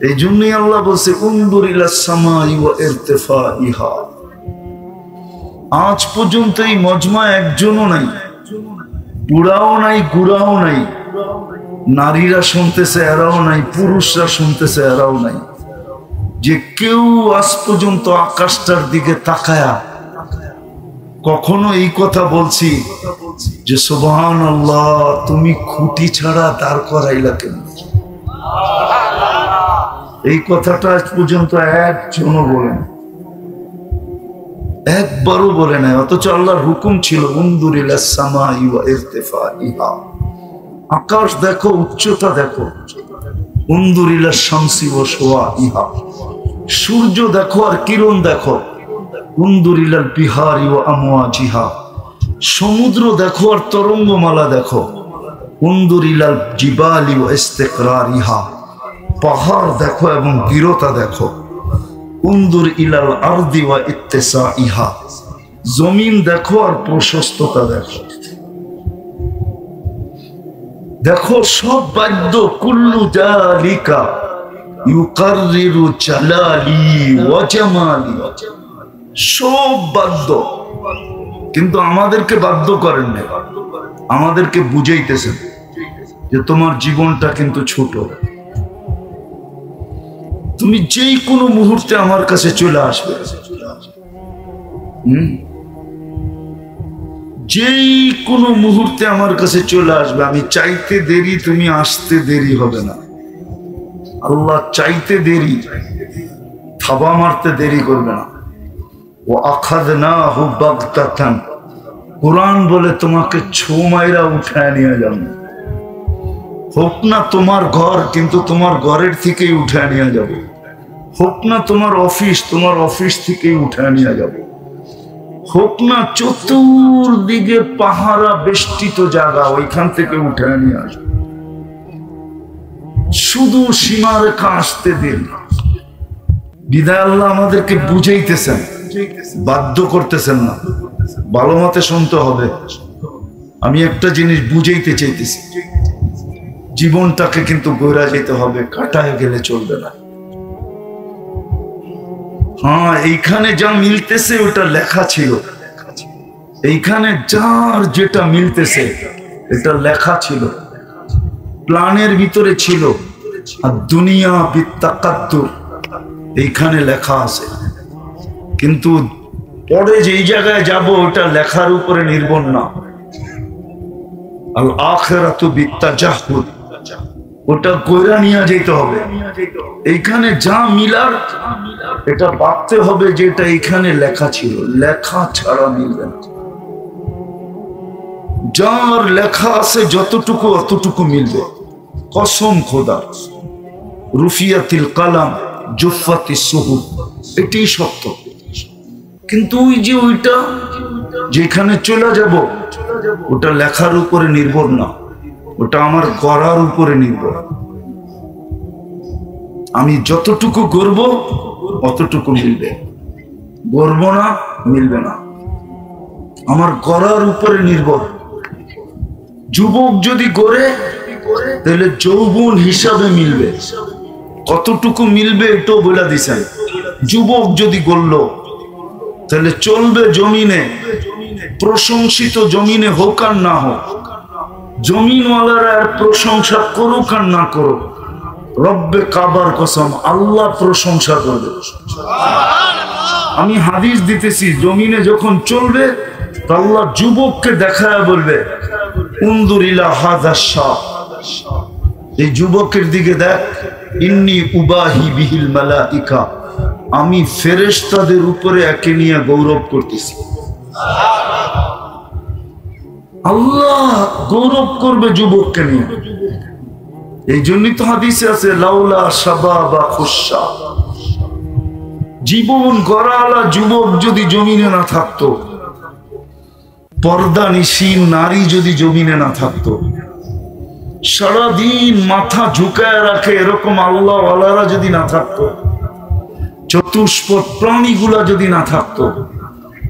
এই জন্যই আল্লাহ বলছে উনদুর ইলাস সামাই ওয়া ইরতিফাইহা। আজ পর্যন্ত এই মজমা একজনও নাই, বুড়াও নাই, গুড়াও নাই, নারীরা শুনতেছে এরাও নাই, পুরুষরা শুনতেছে এরাও নাই, যে কেউ আজ পর্যন্ত আকাশটার দিকে তাকায়া কখনো এই কথা বলছি যে সুবহানাল্লাহ, তুমি খুঁটি ছাড়া দাঁড় করাইলা কেন? এই কথাটা আজ পর্যন্ত একজনও বলেন, একবারও বলে নাই। অথচ আল্লাহর হুকুম ছিল উনদুর ইলাস সামাই ওয়া ইরতিফাইহা, আকাশ দেখো, উচ্চতা দেখো। উনদুর ইলাস শামসি ওয়া শুআইহা, সূর্য দেখো আর কিরণ দেখো। উনদুর ইলাল বিহারি ওয়া আমওয়াজিহা, সমুদ্র দেখো আর তরঙ্গমালা দেখো। উনদুর ইলাল জিবালি ওয়া ইস্তিকরারিহা, পাহাড় দেখো এবং দৃঢ়তা দেখো। উনদুর ইলাল আরদি ওয়া ইত্তিসাইহা, জমিন দেখো আর প্রশস্ততা দেখো। দেখো সব বাদ্য, কুল্লু যালিকা ইউকাররিরু জালালি ওয়া জামালি, সব বাদ্য। কিন্তু আমাদেরকে বাধ্য করেন না, আমাদেরকে বুঝাইতেছেন যে তোমার জীবনটা কিন্তু ছোট, তুমি যেই কোনো মুহূর্তে আমার কাছে চলে আসবে। যেই কোনো মুহূর্তে আমার কাছে চলে আসবে। আমি চাইতে দেরি, তুমি আসতে দেরি হবে না। আল্লাহ চাইতে দেরি, থাবা মারতে দেরি করবে না। ও আখাযনাহু বাগতাতান, কুরআন বলে তোমাকে ছো মাইরা উঠায় নিয়ে যাবে। হোক না তোমার ঘর, কিন্তু তোমার ঘরের থেকেই উঠায় নিয়ে যাব। হোক না তোমার অফিস, তোমার অফিস থেকেই উঠায় নিয়ে যাব। হোক না চতুর্দিকে পাহারা বেষ্টিত জায়গা, ওইখান থেকে উঠায় নিয়ে আসবে। শুধু সীমারেখা আসতে দিন। বিদায় আল্লাহ আমাদেরকে বুঝাইতেছেন, বাধ্য করতেছেন না। ভালো মতে শুনতে হবে। আমি একটা জিনিস বুঝাইতে চাইতেছি, জীবনটাকে কিন্তু গড়া যেতে হবে, কাটায় গেলে চলবে না। হ্যাঁ, এইখানে যা মিলতেছে ওটা লেখা ছিল, এইখানে যার যেটা মিলতেছে এটা লেখা ছিল, প্ল্যানের ভিতরে ছিল। আর দুনিয়া বিত্তাকাত্তুর এইখানে লেখা আছে, কিন্তু পরে যেই জায়গায় যাব ওটা লেখার উপরে নির্ভর না। আল আখিরাতু বিত্তাজাহুদ, ওটা কইরা নিয়ে যেতে হবে। এইখানে যা মিলার এটা ভাবতে হবে যে এটা এইখানে লেখা ছিল, লেখা ছাড়া মিলবে না। যার লেখা আছে যতটুকু অতটুকু মিলবে, কসম খোদা। রুফিয়াতিল কালাম জুফাতিস সুহুফ, এটাই সত্য। কিন্তু ওই যে ওইটা যেখানে চলে যাব ওটা লেখার উপরে নির্ভর না, ওটা আমার করার উপরে নির্ভর। আমি যতটুকু গড়ব অতটুকু মিলবে, গড়ব না মিলবে না, আমার করার উপরে নির্ভর। যুবক যদি গড়ে তাহলে যৌবন হিসাবে মিলবে, কতটুকু মিলবে এটাও বলে দিছেন। যুবক যদি গড়ল তাহলে চলবে জমিনে, প্রশংসিত জমিনে হোক আর না হোক, জমিনওয়ালারা আর প্রশংসা করুক আর না করুক, রব্বে কাবার কসম আল্লাহ প্রশংসা করবে। আমি হাদিস দিতেছি, জমিনে যখন চলবে আল্লাহ যুবককে দেখায় বলবে উনদুর ইলা হাযা শাব, এই যুবকের দিকে দেখ, ইন্নী উবাহি বিহিল মালাইকা, আমি ফেরেশতাদের উপরে একে নিয়ে গৌরব করতেছি। আল্লাহ গৌরব করবে যুবককে নিয়ে। এই জন্যই তো হাদিসে আছে লাউলা শাবাবা খুশা, জীবন গড়ালা যুবক যদি জমিনে না থাকতো, পর্দা নিশীন নারী যদি জমিনে না থাকতো, সারাদিন মাথা ঝুঁকায় রাখে এরকম আল্লাহ ওয়ালারা যদি না থাকতো, চতুষ্পদ প্রাণীগুলা যদি না থাকতো,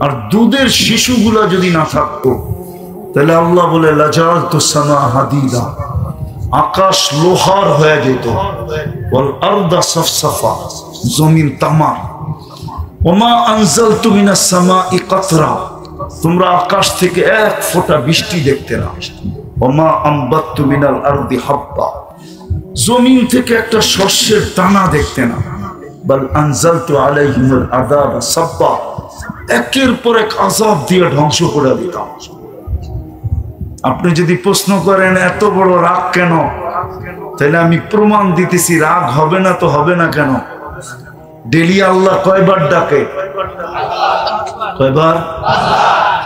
আর দুধের শিশুগুলা যদি না থাকতো, তাহলে আল্লাহ বলে লাজালতু সামা হাদিদা, আকাশ লোহার হয়ে যেত, ওয়াল আরদা সাফসাফা, জমিন তামা, ওমা আনজালতু মিনাস সামাই কাতরা, তোমরা আকাশ থেকে এক ফোঁটা বৃষ্টি দেখতে না, ওমা আম্বাততু মিনাল আরদি হাব্বা, জমিন থেকে একটা শস্যের দানা দেখতে না, বাল আনজালতু আলাইহিমুল আযাবা সাব্বা, একের পর এক আযাব দিয়ে ধ্বংস করে দিতাম। আপনি যদি প্রশ্ন করেন এত বড় রাগ কেন, তাহলে আমি প্রমাণ দিতেছি রাগ হবে না তো হবে না কেন। ডেলি আল্লাহ কয়বার ডাকে? কয়বার?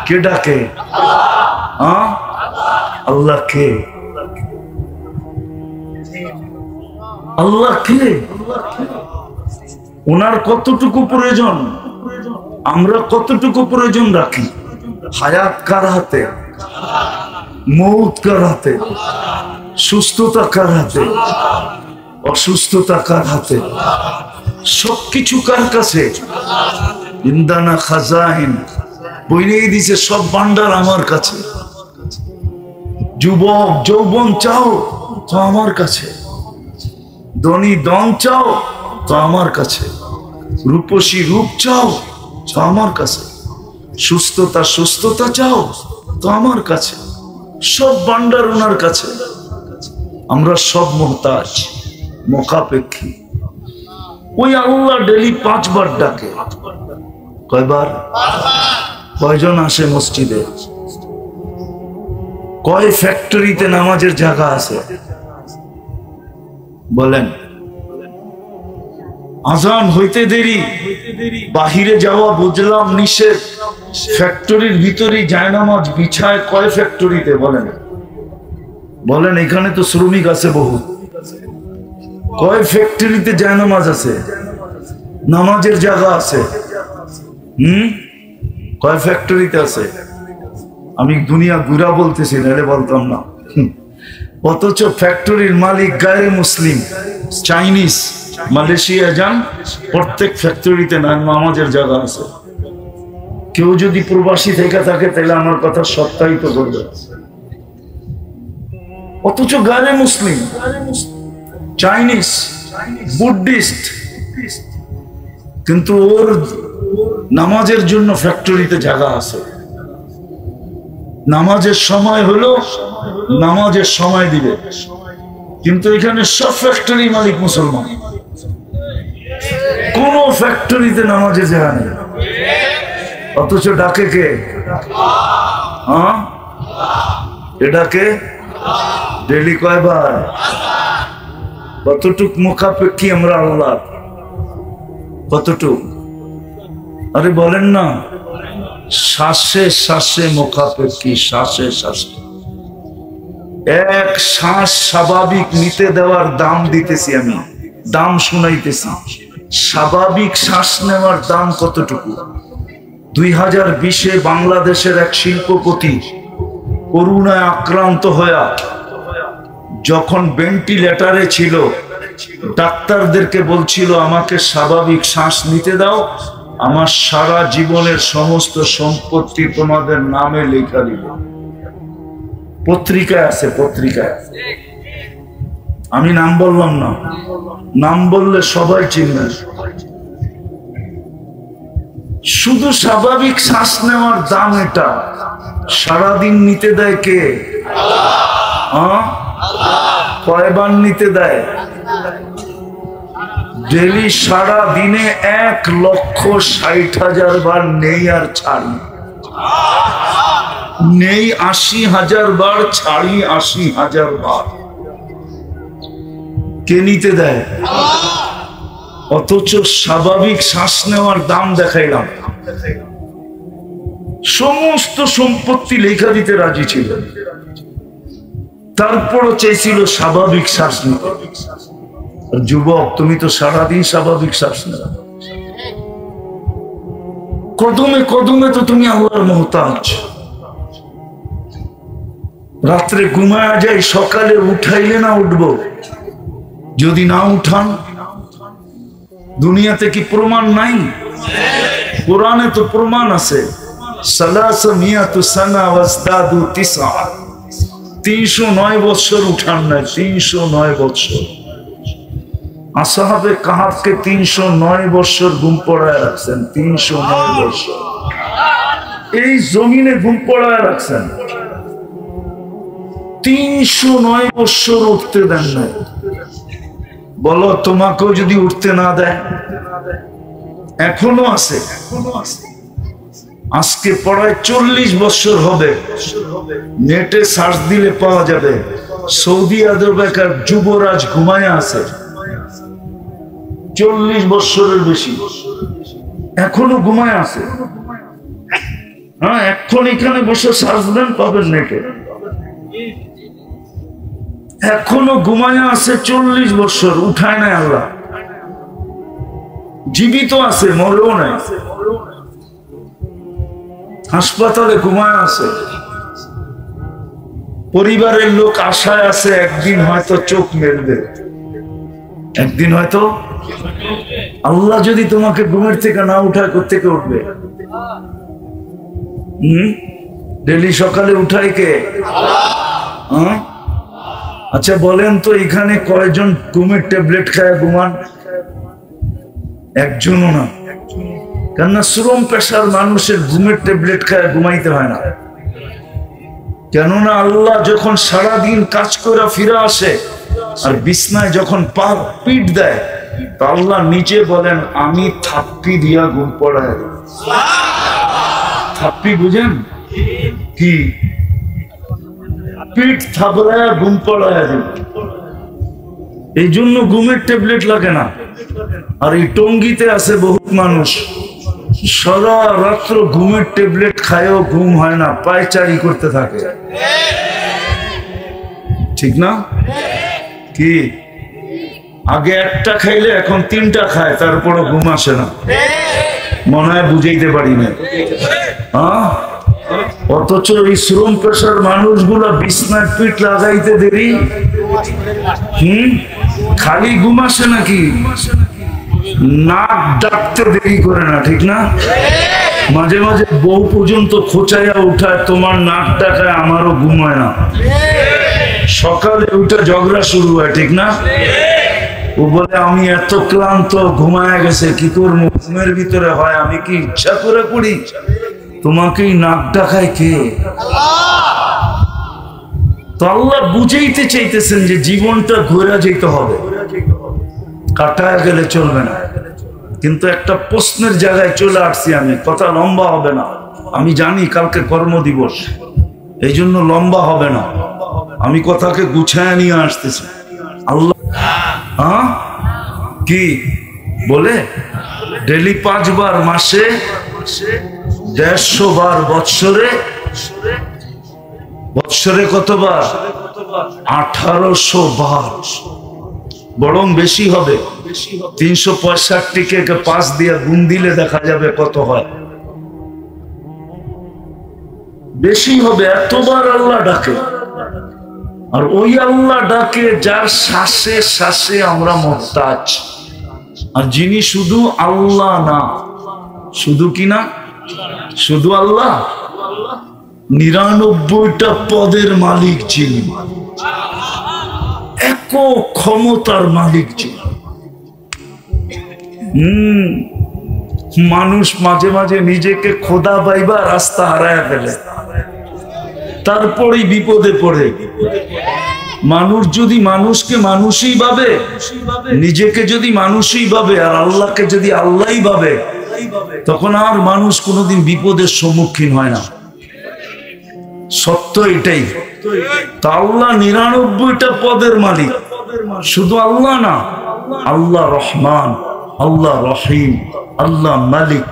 কে ডাকে? আল্লাহ কে? আল্লাহ কে? ওনার কতটুকু প্রয়োজন, আমরা কতটুকু প্রয়োজন রাখি? হায়াত কার হাতে? মৌত কার হাতে? সুস্থতা কার হাতে? অসুস্থতা কার হাতে? সবকিছু কার কাছে? ইন্দানা খাজাইন, বইলেই দিছে সব ভান্ডার আমার কাছে। যুবক যৌবন চাও তো আমার কাছে, ধনী ধন চাও তো আমার কাছে, রূপসী রূপ চাও তো আমার কাছে, সুস্থতা সুস্থতা চাও তো আমার কাছে, সব ভান্ডার ওনার কাছে। আমরা সব মুহতাজ, মোকাপেক্ষী। ওই আল্লাহ ডেলি 5 বার ডাকে। কয়বার? কয়জন আসে মসজিদে? কয় ফ্যাক্টরিতে নামাজের জায়গা আছে বলেন? আজান হইতে দেরি, বাহিরে যাওয়া বুঝলাম নিষেধ, ফ্যাক্টরির ভিতরেই জায়নামাজ বিছায় কয় ফ্যাক্টরিতে বলেন? বলেন এখানে তো শ্রমিক আছে বহু, কয় ফ্যাক্টরিতে জায়নামাজ আছে, নামাজের জায়গা আছে? কয় ফ্যাক্টরিতে আছে? আমি দুনিয়া ঘুরা বলতেছি, নাহলে বলতাম না। অথচ ফ্যাক্টরির মালিক গায়ে মুসলিম, চাইনিজ, মালয়েশিয়া যান, প্রত্যেক ফ্যাক্টরিতে নামাজের জায়গা আছে। কেউ যদি প্রবাসী থেকে থাকে তাহলে আমার কথা সত্যায়িত করবে। অথচ গায়ে মুসলিম, চাইনিজ, বুদ্ধিস্ট, কিন্তু ওর নামাজের জন্য ফ্যাক্টরিতে জায়গা আছে। নামাজের সময় হলো নামাজের সময় দিবে, কিন্তু এখানে সব ফ্যাক্টরি মালিক মুসলমান, কোন ফ্যাক্টরিতে নামাজের জায়গা নেই। অথচ ডাকে কে? ডাকে ডেলি কয়বার? কতটুক মুখাপেক্ষী আমরা আল্লাহ? কতটুক? আরে বলেন না, শ্বাসে শ্বাসে মুখাপেক্ষী, শ্বাসে শ্বাসে। এক শ্বাস স্বাভাবিক নিতে দেওয়ার দাম দিতেছি আমি, দাম শুনাইতেছি। স্বাভাবিক শ্বাস নেওয়ার দাম কতটুকু? 2020-এ বাংলাদেশের এক শিল্পপতি করোনায় আক্রান্ত হয়ে যখন ভেন্টিলেটরে ছিল, ডাক্তারদেরকে বলছিল আমাকে স্বাভাবিক শ্বাস নিতে দাও, আমার সারা জীবনের সমস্ত সম্পত্তি তোমাদের নামে লেখা দিব। পত্রিকায় আছে, পত্রিকায়। আমি নাম বললাম না, নাম বললে সবাই চিনবে। শুধু স্বাভাবিক শ্বাস নেওয়ার দাম এটা, সারাদিন নিতে দেয় কে? কয়বার নিতে দেয়? ডেলি সারা দিনে 1,60,000 বার নেই আর ছাড়ি, নেই 80,000 বার, ছাড়ি 80,000 বার। কে নিতে দেয়? অথচ স্বাভাবিক শ্বাস নেওয়ার দাম দেখাইলাম। সমস্ত সম্পত্তি লেখা দিতে রাজি ছিল, তারপরও চাইছিল স্বাভাবিক শ্বাস নিতে। যুবক, তুমি তো সারাদিন স্বাভাবিক শ্বাস নেবে, কদমে কদমে তো তুমি আল্লাহর মুহতাজ। রাত্রে ঘুমায়া যাই, সকালে উঠাইলে না উঠবো, যদি না উঠান দুনিয়াতে কি প্রমাণ নাই? কোরআনে তো প্রমাণ আছে। 309 বছর উঠান নাই, 309 বছর। আসহাবে কাহাফকে 309 বছর ঘুম পড়ায় রাখছেন, 309 বছর এই জমিনে ঘুম পড়ায় রাখছেন, 309 বছর উঠতে দেন নাই। বলো, তোমাকেও যদি উঠতে না দেয়? এখনো আছে। আজকে পড়ায় 40 বছর হবে, নেটে সার্চ দিলে পাওয়া যাবে। সৌদি আরবের যুবরাজ ঘুমায় আছে 40 বছরের বেশি, এখনো ঘুমায় আছে। হ্যাঁ, এখন এখানে বসে সার্চ দেন, পাবেন নেটে। এখনো ঘুমায় আছে 40 বছর, উঠায় নাই আল্লাহ। জীবিত আছে, মরেও নাই, হাসপাতালে ঘুমায় আছে। পরিবারের লোক আশায় আছে একদিন হয়তো চোখ মেলবে, একদিন হয়তো। আল্লাহ যদি তোমাকে ঘুমের থেকে না উঠায়, কোত্থেকে উঠবে? ডেলি সকালে উঠায় কে? আচ্ছা বলেন তো, এখানে কয়জন ঘুমের ট্যাবলেট খায় ঘুমান? একজনও না। কেননা শ্রম পেশার মানুষের ঘুমের ট্যাবলেট খায় ঘুমাইতে হয় না। কেননা আল্লাহ যখন সারাদিন কাজ করে ফিরে আসে আর বিছনায় যখন পিঠ দেয়, তা আল্লাহ নিচে বলেন, আমি থাপ্পি দিয়া ঘুম পড়ায়। থাপ্পি বুঝেন কি? পিঠ থাবড়ায় ঘুম পড়ায় দেব। এই জন্য ঘুমের ট্যাবলেট লাগে না। আর এই টঙ্গিতে আছে বহুত মানুষ, সারা রাত্র ঘুমের ট্যাবলেট খায়ও ঘুম হয় না, পায়চারি করতে থাকে, ঠিক না? কি আগে একটা খাইলে এখন 3টা খায়, তারপরও ঘুম আসে না। মনে হয় বুঝাইতে পারি না। অথচ এই শ্রম পেশার মানুষগুলা বিছনায় পিঠ লাগাইতে দেরি, খালি ঘুম আসে নাকি? নাক ডাকতে দেরি করে না, ঠিক না? মাঝে মাঝে বউ পর্যন্ত খোঁচাইয়া উঠায়, তোমার নাক ডাকায় আমারও ঘুম হয় না। সকালে উঠে ঝগড়া শুরু হয়, ঠিক না? ও বলে, আমি এত ক্লান্ত, ঘুমায় গেছে, কি করবো? ঘুমের ভিতরে হয়, আমি কি ইচ্ছা করে করি? তোমাকেই নাক ডাকায় কে? তো আল্লাহ বুঝাইতে চাইতেছেন যে জীবনটা ঘোরা যেতে হবে, কাটায় গেলে চলবে না। কিন্তু একটা প্রশ্নের জায়গায় চলে আসছি আমি, কথা লম্বা হবে না। আমি জানি কালকে কর্মদিবস, এই জন্য লম্বা হবে না। আমি কথাকে গুছায় নিয়ে আসতেছি। আল্লাহ কি বলে? ডেলি 5 বার মাসে, 150 বার বৎসরে। বৎসরে কতবার? 1800 বার, বরং বেশি হবে। 365কে 5 দিয়ে গুণ দিলে দেখা যাবে কত হয়, বেশি হবে। এতবার আল্লাহ ডাকে। আর ওই আল্লাহ ডাকে যার শ্বাসে শ্বাসে আমরা মুহতাজ। আর যিনি শুধু আল্লাহ না, শুধু কি না, শুধু আল্লাহ, 99টা পদের মালিক যিনি, একক ক্ষমতার মালিক যিনি। মানুষ মাঝে মাঝে নিজেকে খোদা পাইবা রাস্তা হারায় ফেলে, তারপরেই বিপদে পড়ে। মানুষ যদি মানুষকে মানুষই ভাবে, নিজেকে যদি মানুষই ভাবে, আর আল্লাহকে যদি আল্লাহই ভাবে, তখন আর মানুষ কোনোদিন বিপদের সম্মুখীন হয় না। সত্য এটাই। তা আল্লাহ 99টা পদের মালিক, শুধু আল্লাহ না, আল্লাহ রহমান, আল্লাহ রহিম, আল্লাহ মালিক,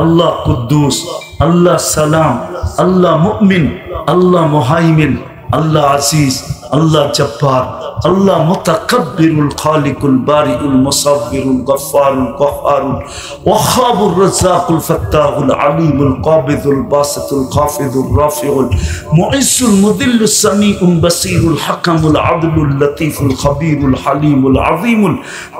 আল্লাহ কুদ্দুস, আল্লাহ সালাম, আল্লাহ মুমিন, আল্লাহ মুহাইমিন, আল্লাহ আজিজ, আল্লাহ জব্বার, আল্লাহ মুতাকাব্বিরুল খালিকুল বারিউল মুসাব্বিরুল গফফারুল কহ্হারুল ওয়াহ্হাবুর রাজ্জাকুল ফাত্তাহুল আলিমুল কাবিদুল বাসিতুল খাফিদুর রাফিউল মুইসুল মুদিল্লুস সামিউল বাসীরুল হাকামুল আদলুল লতীফুল খবীরুল হালিমুল আযীমুল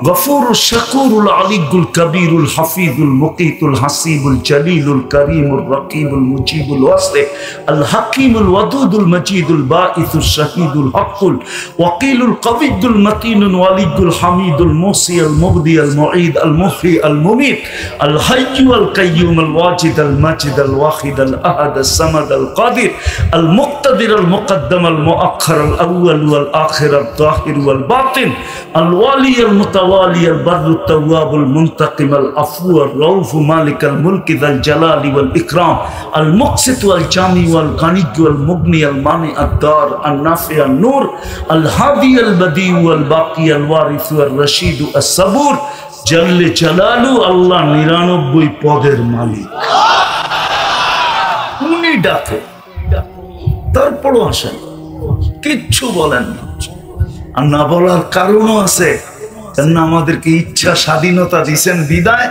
গফুরুশ শাকুরুল আলিয়্যুল কবীরুল হাফিজুল মুকীতুল হাসিবুল জলিলুল করিমুর রকিবুল মুজিবুল ওয়াসি আল হাকিমুল ওয়াদুদুল মজিদুল বাঈসুশ শাহীদুল হকুল ওয়াকিলুল القوي المتين الولي الحميد الموصي المبدي المعيد المحيي المميت الحي والقيوم الواجد الماجد الواحد الأحد الصمد القادر المقتدر المقدم المؤخر الأول والآخر الظاهر والباطن الوالي المتوالي البر التواب المنتقم العفو الرؤوف مالك الملك ذا الجلال والإكرام المقسط والجامع والغني والمغني المانع الدار النافع النور الهادي البديع والباقي الوارث والرشيد الصبور جل جلاله الله 99 পদের মালিক উনি ডাকে তারপরও আসেন কিচ্ছু বলেন না আর না বলার কারণও আছে কেন আমাদেরকে ইচ্ছা স্বাধীনতা দিয়েছেন বিদায়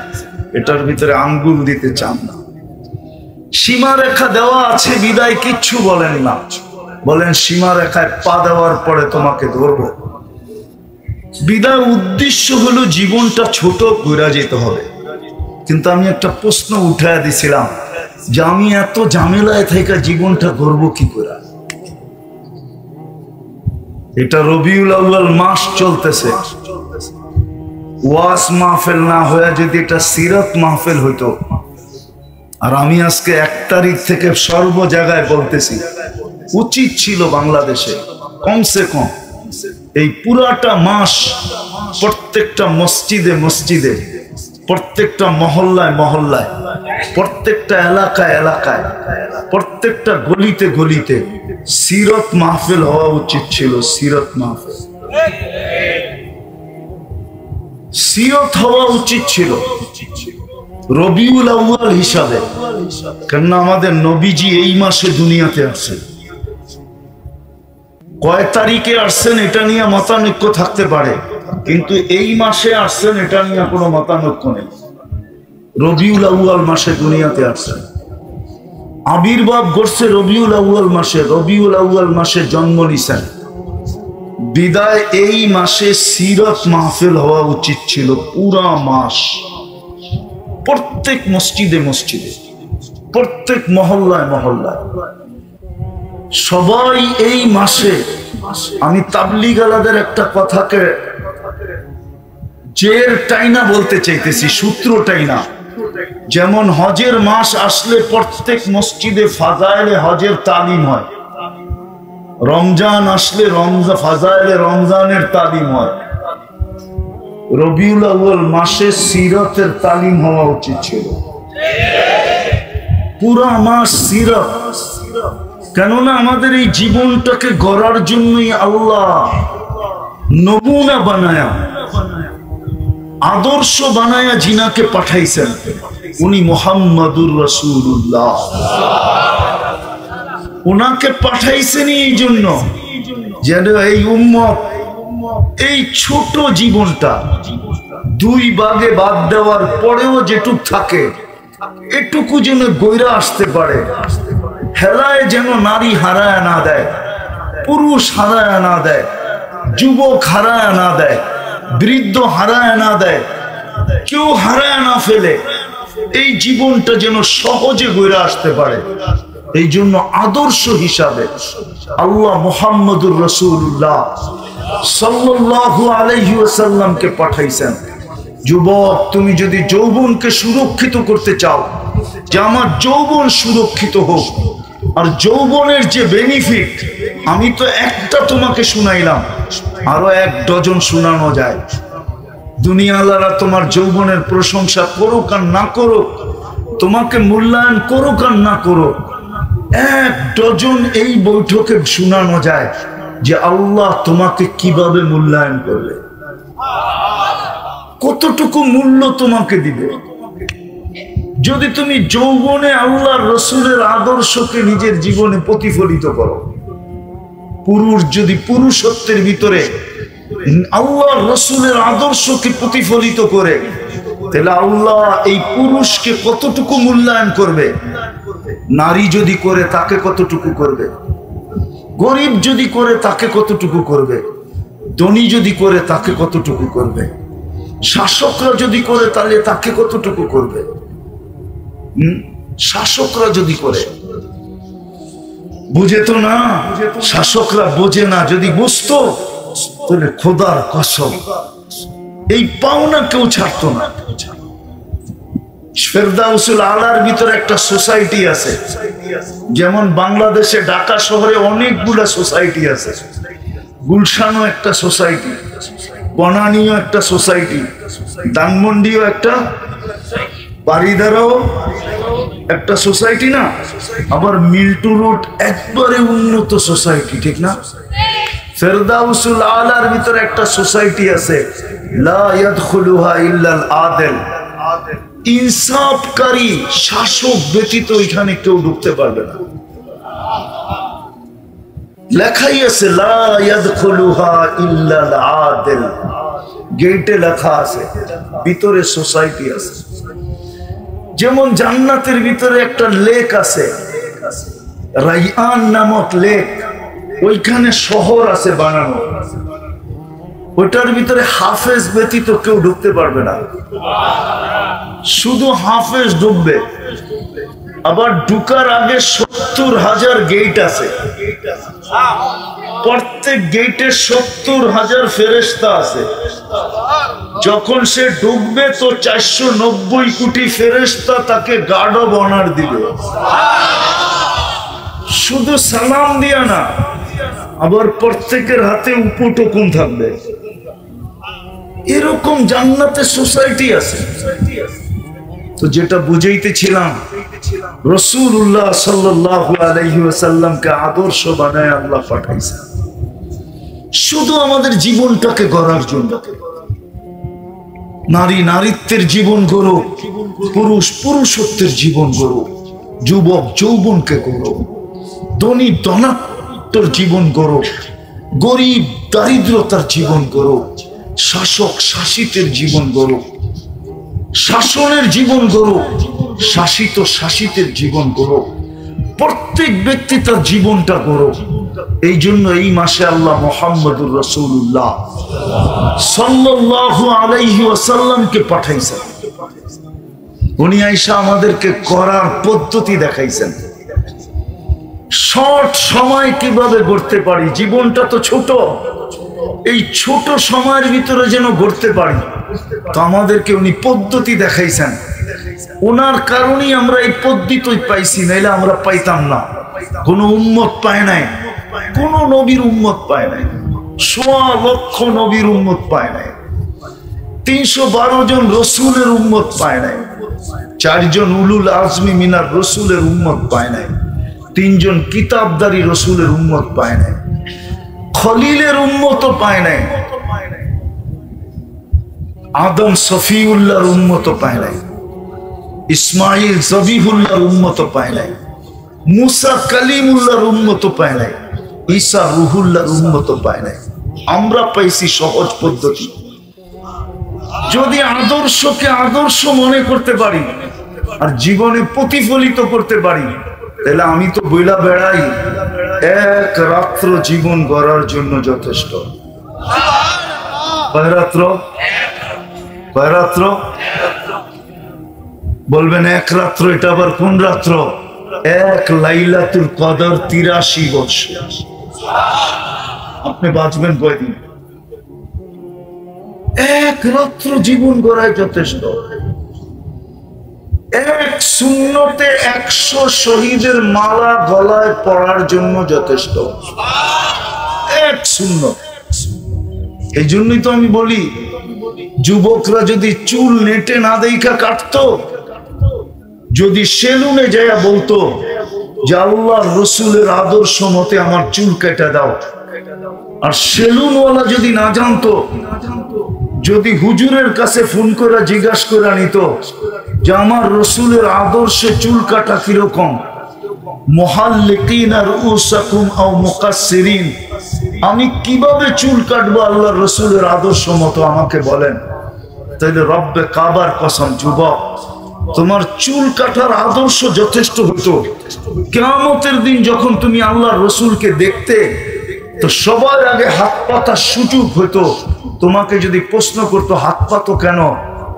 এটার ভিতরে আঙ্গুল দিতে চান না সীমারেখা দেওয়া আছে বিদায় কিচ্ছু বলেন না বলেন সীমারেখায় পা দেওয়ার পরে তোমাকে ধরবো বিদায় উদ্দেশ্য হলো জীবনটা ছোট করে যেতে হবে কিন্তু আমি একটা প্রশ্ন উঠায় দিছিলাম যে আমি এত ঝামেলায় থেকে জীবনটা গড়ব কি করে এটা রবিউল আউয়াল মাস চলতেছে ওয়াজ মাহফিল না হয়ে যদি এটা সিরাত মাহফিল হইতো আর আমি আজকে 1 তারিখ থেকে সর্ব জায়গায় বলতেছি উচিত ছিল বাংলাদেশে কমসে কম এই পুরাটা মাস প্রত্যেকটা মসজিদে মসজিদে প্রত্যেকটা মহল্লায় মহল্লায় প্রত্যেকটা এলাকায় এলাকায় প্রত্যেকটা গলিতে গলিতে সিরত মাহফিল হওয়া উচিত ছিল সিরত মাহফিল সিরত হওয়া উচিত ছিল রবিউল আউয়াল হিসাবে কেননা আমাদের নবীজি এই মাসে দুনিয়াতে আসছেন কয় তারিখে আসছেন এটা নিয়ে মতানৈক্য থাকতে পারে কিন্তু এই মাসে আসছেন এটা নিয়ে কোনো মতানৈক্য নেই রবিউল আউয়াল মাসে দুনিয়াতে আসছেন আবির্ভাব ঘটছে রবিউল আউয়াল মাসে রবিউল আউয়াল মাসে জন্ম নিছেন বিদায় এই মাসে সিরত মাহফিল হওয়া উচিত ছিল পুরা মাস প্রত্যেক মসজিদে মসজিদে প্রত্যেক মহল্লায় মহল্লায় সবাই এই মাসে আমি তাবলীগ আলাদের একটা কথাকে জের টাইনা বলতে চাইতেছি সূত্রটাই না যেমন হজের মাস আসলে প্রত্যেক মসজিদে ফাজাইলে হজের তালিম হয় রমজান আসলে ফাজাইলে রমজানের তালিম হয় রবিউল আউয়াল মাসে সিরাতের তালিম হওয়া উচিত ছিল পুরা মাস সিরাত কেননা আমাদের এই জীবনটাকে গড়ার জন্যই আল্লাহ নমুনা বানায়া আদর্শ বানায়া জিনাকে পাঠাইছেন উনি মুহাম্মাদুর রাসূলুল্লাহ ওনাকে পাঠাইছেন এই জন্য যেন এই উম্মত এই ছোট জীবনটা 2 ভাগে বাদ দেওয়ার পরেও যেটুক থাকে এটুকু যেন গইরা আসতে পারে হেলায় যেন নারী হারায় না দেয় পুরুষ হারায় না দেয় যুবক হারায় না দেয় বৃদ্ধ হারায় না দেয় কেউ হারায় না ফেলে এই জীবনটা যেন সহজে গইরা আসতে পারে এই জন্য আদর্শ হিসাবে আল্লাহ মুহাম্মদুর রাসূলুল্লাহ সাল্লাল্লাহু আলাইহি ওয়াসাল্লামকে পাঠাইছেন যুবক তুমি যদি যৌবনকে সুরক্ষিত করতে চাও যে আমার যৌবন সুরক্ষিত হোক আর যৌবনের যে বেনিফিট আমি তো একটা তোমাকে শুনাইলাম আরো 1 ডজন শোনানো যায় দুনিয়াওয়ালারা তোমার যৌবনের প্রশংসা করুক আর না করুক তোমাকে মূল্যায়ন করুক আর না করুক 1 ডজন এই বৈঠকে শোনানো যায় যে আল্লাহ তোমাকে কিভাবে মূল্যায়ন করবে কতটুকু মূল্য তোমাকে দিবে যদি তুমি যৌবনে আল্লাহর রসুলের আদর্শকে নিজের জীবনে প্রতিফলিত করো, পুরুষ যদি পুরুষত্বের ভিতরে আল্লাহর রসুলের আদর্শকে প্রতিফলিত করে, তাহলে আল্লাহ এই পুরুষকে কতটুকু মূল্যায়ন করবে, নারী যদি করে তাকে কতটুকু করবে, গরিব যদি করে তাকে কতটুকু করবে, ধনী যদি করে তাকে কতটুকু করবে, শাসকরা যদি করে তাহলে তাকে কতটুকু করবে। শাসকরা যদি করে, বুঝে তো না, শাসকরা বোঝে না, যদি বুঝতো তাহলে খোদার কসম এই পাওনা কেউ ছাড়তো না। ফেরদাউসুল আলার ভিতরে একটা সোসাইটি আছে, যেমন বাংলাদেশে ঢাকা শহরে অনেকগুলা সোসাইটি আছে, গুলশানও একটা সোসাইটি, বনানীও একটা সোসাইটি, ধানমন্ডিও একটা, বারিদারাও একটা সোসাইটি না, আবার মিল্টু রোড একবারে উন্নত সোসাইটি, ঠিক না? ফেরদাউসুল আলার ভিতরে একটা সোসাইটি আছে, লা ইয়াদখুলুহা ইল্লাল আদিল, ইনসাফকারী শাসক ব্যতীত এখানে কেউ ঢুকতে পারবে না। লেখাই আছে লা ইয়াদখুলুহা ইল্লাল আদিল, গেটে লেখা আছে, ভিতরে সোসাইটি আছে। যেমন জান্নাতের ভিতরে একটা লেক আছে, রাইয়ান নামক লেক, ওইখানে শহর আছে বানানো, ওইটার ভিতরে হাফেজ ব্যতীত কেউ ঢুকতে পারবে না, শুধু হাফেজ ঢুকবে। আবার ঢুকার আগে 70,000 গেট আছে, প্রত্যেক গেটে 70,000 ফেরেশতা আছে। যখন সে ঢুকবে তো 490 কোটি ফেরেশতা তাকে গার্ড অব অনার দিবে, শুধু সালাম দিয়া না, আবার প্রত্যেকের হাতে উপটোকন থাকবে। এরকম জান্নাতে সোসাইটি আছে। তো যেটা বুঝাইতেছিলাম, রাসূলুল্লাহ সাল্লাল্লাহু আলাইহি ওয়াসাল্লামকে আদর্শ বানায় আল্লাহ পাঠাইছে শুধু আমাদের জীবনটাকে গড়ার জন্য। নারী নারীত্বের জীবন গড়ো, পুরুষ পুরুষত্বের জীবন গড়ো, যুবক যৌবনকে গড়ো, ধনী ধনাত্মর জীবন গড়ো, গরিব দারিদ্রতার জীবন গড়ো, শাসক শাসিতের জীবন গড়ো, শাসনের জীবন গড়ো, শাসিত শাসিতের জীবন গড়ো, প্রত্যেক ব্যক্তি তার জীবনটা গড়ো। এই জন্য এই মাসে আল্লাহ মুহাম্মদুর রাসূলুল্লাহ সাল্লাল্লাহু আলাইহি ওয়াসাল্লামকে পাঠাইছেন। উনি আয়েশা আমাদেরকে করার পদ্ধতি দেখাইছেন, শর্ট সময় কিভাবে গড়তে পারি। জীবনটা তো ছোট, এই ছোট সময়ের ভিতরে যেন গড়তে পারি, তো আমাদেরকে উনি পদ্ধতি দেখাইছেন। ওনার কারণেই আমরা এই পদ্ধতি পাইছি, নাইলে আমরা পাইতাম না। কোন উম্মত পায় নাই, কোন নবীর উম্মত পায় নাই, 1.25 লক্ষ নবীর উম্মত পায় নাই, 312 জন রসুলের উম্মত পায় নাই, 4 জন উলুল আজমি মিনার রসুলের উম্মত পায় নাই, 3 জন কিতাবদারি রসুলের উম্মত পায় নাই, খলিলের উম্মত পায় নাই, আদম সফিউল্লাহর উম্মত পায় নাই, ইসমাইল জবিহুল্লাহর উম্মত পায় নাই, মুসা কালিমুল্লাহর উম্মত পায় নাই, ঈসা রুহুল্লাহর উম্মত পায় নাই। আমরা পাইছি সহজ পদ্ধতি। যদি আদর্শকে আদর্শ মনে করতে পারি আর জীবনে প্রতিফলিত করতে পারি, তাহলে আমি তো বইলা বেড়াই, এক রাত্র জীবন গড়ার জন্য যথেষ্ট। কয় রাত্র? কয় রাত্র বলবেন? এক রাত্র। এটা আবার কোন রাত্র? এক লাইলাতুল কদর, 83 বছর। আপনি বাঁচবেন কয়দিন? এক রাত্র জীবন গড়ায় যথেষ্ট। এক সুন্নতে 100 শহীদের মালা গলায় পড়ার জন্য যথেষ্ট। এক সুন্নত। এই জন্যই তো আমি বলি, যুবকরা যদি চুল নেটে না দেখা কাটতো, যদি সেলুনে যাইয়া বলতো যে আল্লাহ রসুলের আদর্শ মতে আমার চুল কেটে দাও, আর সেলুনওয়ালা যদি না জানতো, যদি হুজুরের কাছে ফোন করে জিজ্ঞাসা করে নিত যে আমার রসুলের আদর্শে চুল কাটা কিরকম, মুহাল্লিকিনা রুউসাকুম আও মুকাসসিরিন, আমি কিভাবে চুল কাটবো আল্লাহর রসুলের আদর্শ মতো আমাকে বলেন। তাইলে রব্বে কাবার কসম, যুবক তোমার চুল কাটার আদর্শ যথেষ্ট হতো। কিয়ামতের দিন যখন তুমি আল্লাহর রসুলকে দেখতে, তো সবার আগে হাত পাতা সুযোগ হতো। তোমাকে যদি প্রশ্ন করতো হাত পাতো কেন,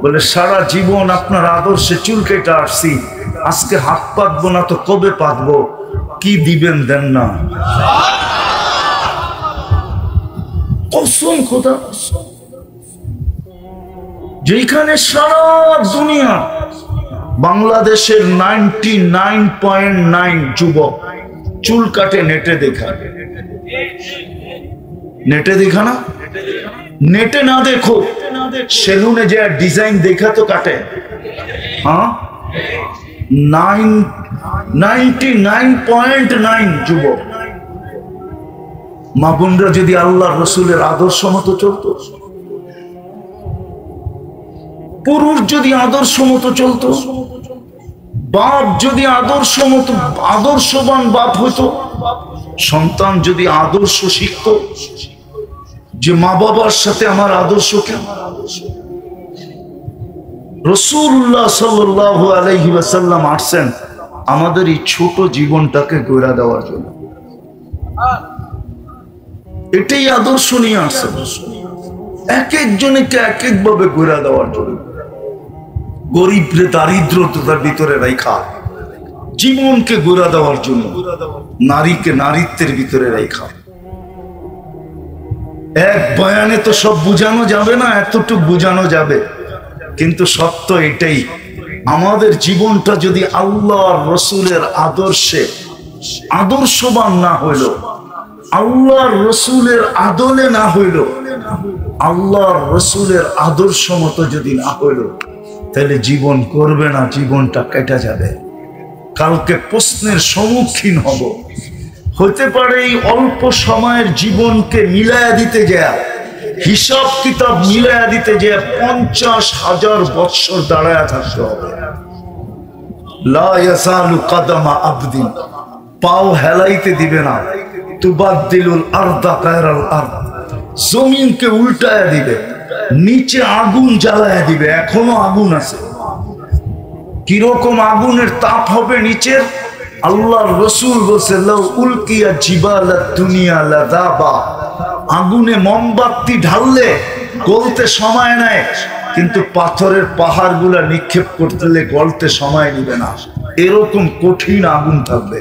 বলে সারা জীবন আপনার আদর্শে চুল কেটে আসছি, আজকে হাত পাতবো না তো কবে পাতবো? কি দিবেন দেন না? কসম খোদা, যেখানে সারা দুনিয়া বাংলাদেশের 99.9 যুবক চুল কাটে নেটে দেখা। নেটে দেখা না, নেটে না দেখো, সেলুনে যে ডিজাইন দেখা তো কাটে। হ্যাঁ, 99.9 যুবক মা বোনরা যদি আল্লাহর রসুলের আদর্শ মতো চলতো, পুরুষ যদি আদর্শ মতো চলতো, বাপ যদি আদর্শ মতো আদর্শবান বাপ হইতো, সন্তান যদি আদর্শ শিখত যে মা বাবার সাথে আমার আদর্শ কেন। রাসূলুল্লাহ সাল্লাল্লাহু আলাইহি ওয়াসাল্লাম আসছেন আমাদের এই ছোট জীবনটাকে গড়া দেওয়ার জন্য। এটাই আদর্শ নিয়ে আসছেন, এক একজনকে এক এক ভাবে গড়া দেওয়ার জন্য। গরিবরে দারিদ্রতার ভিতরে রাখা, জীবনকে গড়া দেওয়ার জন্য। নারীকে নারীত্বের ভিতরে রাখা। এক বয়ানে তো সব বুঝানো যাবে না, এতটুকু বুঝানো যাবে, কিন্তু সত্য এটাই, আমাদের জীবনটা যদি আল্লাহর রসুলের আদর্শে আদর্শবান না হইল, আল্লাহর রসুলের আদলে না হইল, আল্লাহর রসুলের আদর্শ মতো যদি না হইল, তাহলে জীবন করবে না, জীবনটা কেটে যাবে। কালকে প্রশ্নের সম্মুখীন হব। হতে পারে এই অল্প সময়ের জীবনকে মিলায়া দিতে যায়, হিসাব কিতাব মিলায়া দিতে যায় 50,000 বৎসর দাঁড়ায় থাকতে হবে। লা ইয়াসালু কাদামা আবদিন, পাও হেলাইতে দিবে না। তুবাদ্দিলুল আরদা গায়রাল আরদ, জমিনকে উল্টায়া দিবে, নিচে আগুন জ্বালায়া দিবে। এখনো আগুন আছে। কিরকম আগুনের তাপ হবে নিচের? আল্লাহর রসুল বলছে লাউ উলকিয়া জিবালাত দুনিয়া লাযাবা, আগুনে মোমবাতি ঢাললে গলতে সময় নেয়, কিন্তু পাথরের পাহাড়গুলা নিক্ষেপ করতে গলতে সময় নিবে না। এরকম কঠিন আগুন থাকবে।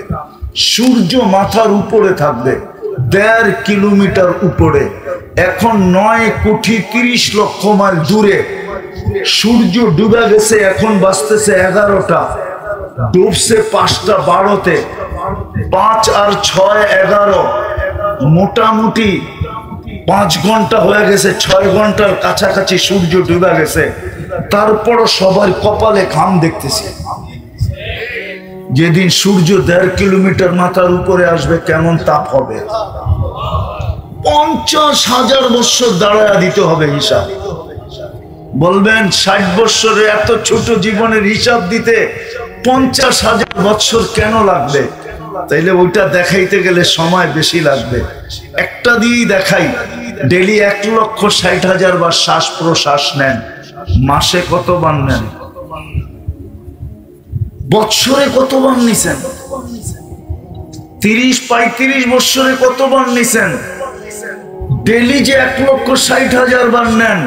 সূর্য মাথার উপরে থাকবে, 1.5 কিলোমিটার উপরে। এখন 9,30,00,000 মাইল দূরে সূর্য ডুবে গেছে। এখন বাজতেছে 11টা, ডুবছে 5টা 12-তে। 5 আর 6 11, মোটামুটি 5 ঘন্টা হয়ে গেছে। 6 ঘন্টার কাছাকাছি সূর্য ডুবে গেছে। তারপরও সবার কপালে ঘাম দেখতেছে। যেদিন সূর্য 1.5 কিলোমিটার মাথার উপরে আসবে, কেমন তাপ হবে? 50,000 বৎসর দাঁড়ায়া দিতে হবে হিসাব। বলবেন 60 বৎসরে এত ছোট জীবনের হিসাব দিতে 50,000 বৎসর কেন লাগবে? তাইলে ওইটা দেখাইতে গেলে সময় বেশি লাগবে। একটা দিয়েই দেখাই, ডেলি 1,60,000 বার শ্বাস প্রশ্বাস নেন, মাসে কতবার নেন? বৎসরে কতবার নিছেন? 30-35 বৎসরে কতবার নিছেন? ডেলি যে 1,60,000 বার নেন।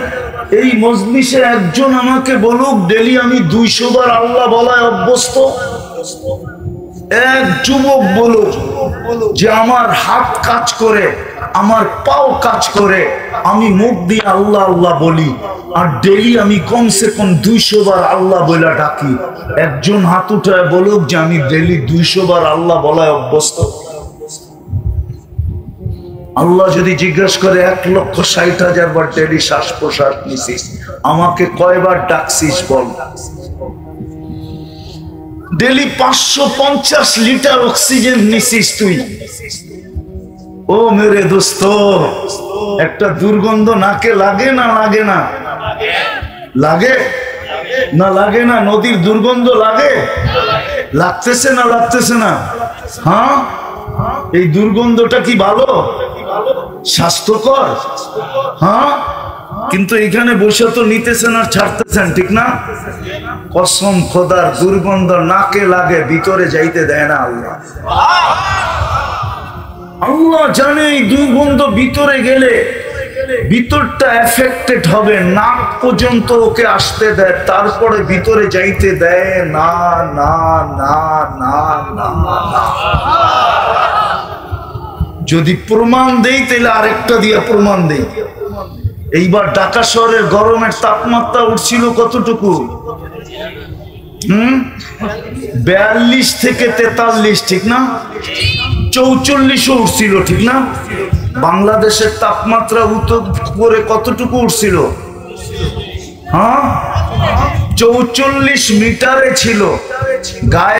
এই মজলিসে একজন আমাকে বলুক ডেলি আমি 200 বার আল্লাহ বলায় অভ্যস্ত। এক যুবক বলুক যে আমার হাত কাজ করে, আমার পাও কাজ করে, আমি মুখ দিয়ে আল্লাহ আল্লাহ বলি, আর ডেলি আমি কমসে কম 200 বার আল্লাহ বলা ডাকি। একজন হাত উঠায় বলুক যে আমি ডেলি 200 বার আল্লাহ বলায় অভ্যস্ত। আল্লাহ যদি জিজ্ঞাসা করে 1,60,000 বার ডেলি শ্বাস প্রশ্বাস নিছিস, আমাকে কয়বার ডাকছিস বল? ডেলি 550 লিটার অক্সিজেন নিছিস তুই। ও মেরে দোস্ত, একটা দুর্গন্ধ নাকে লাগে না লাগে না? লাগে। না লাগে না? নদীর দুর্গন্ধ লাগে? লাগতেছে না? লাগতেছে না? হ্যাঁ, এই দুর্গন্ধটা কি ভালো, স্বাস্থ্যকর? হ্যাঁ, কিন্তু এখানে বসে তো নিতেছেন আর ছাড়তেছেন, ঠিক না? কসম খোদার, দুর্গন্ধ নাকে লাগে, ভিতরে যাইতে দেয় না আল্লাহ। আল্লাহ জানে এই দুর্গন্ধ ভিতরে গেলে ভিতরটা এফেক্টেড হবে, নাক পর্যন্ত ওকে আসতে দেয়, তারপরে ভিতরে যাইতে দেয় না। না না না না না। যদি প্রমাণ দেই তাহলে আরেকটা দিয়ে প্রমাণ দেই। এইবার ঢাকা শহরের গরমের তাপমাত্রা উঠছিল কতটুকু? 42 থেকে 43, ঠিক না? 44 উঠছিল, ঠিক না? বাংলাদেশের তাপমাত্রা উপরে কতটুকু উঠছিল? হ্যাঁ, 44 মিটারে ছিল। গায়ে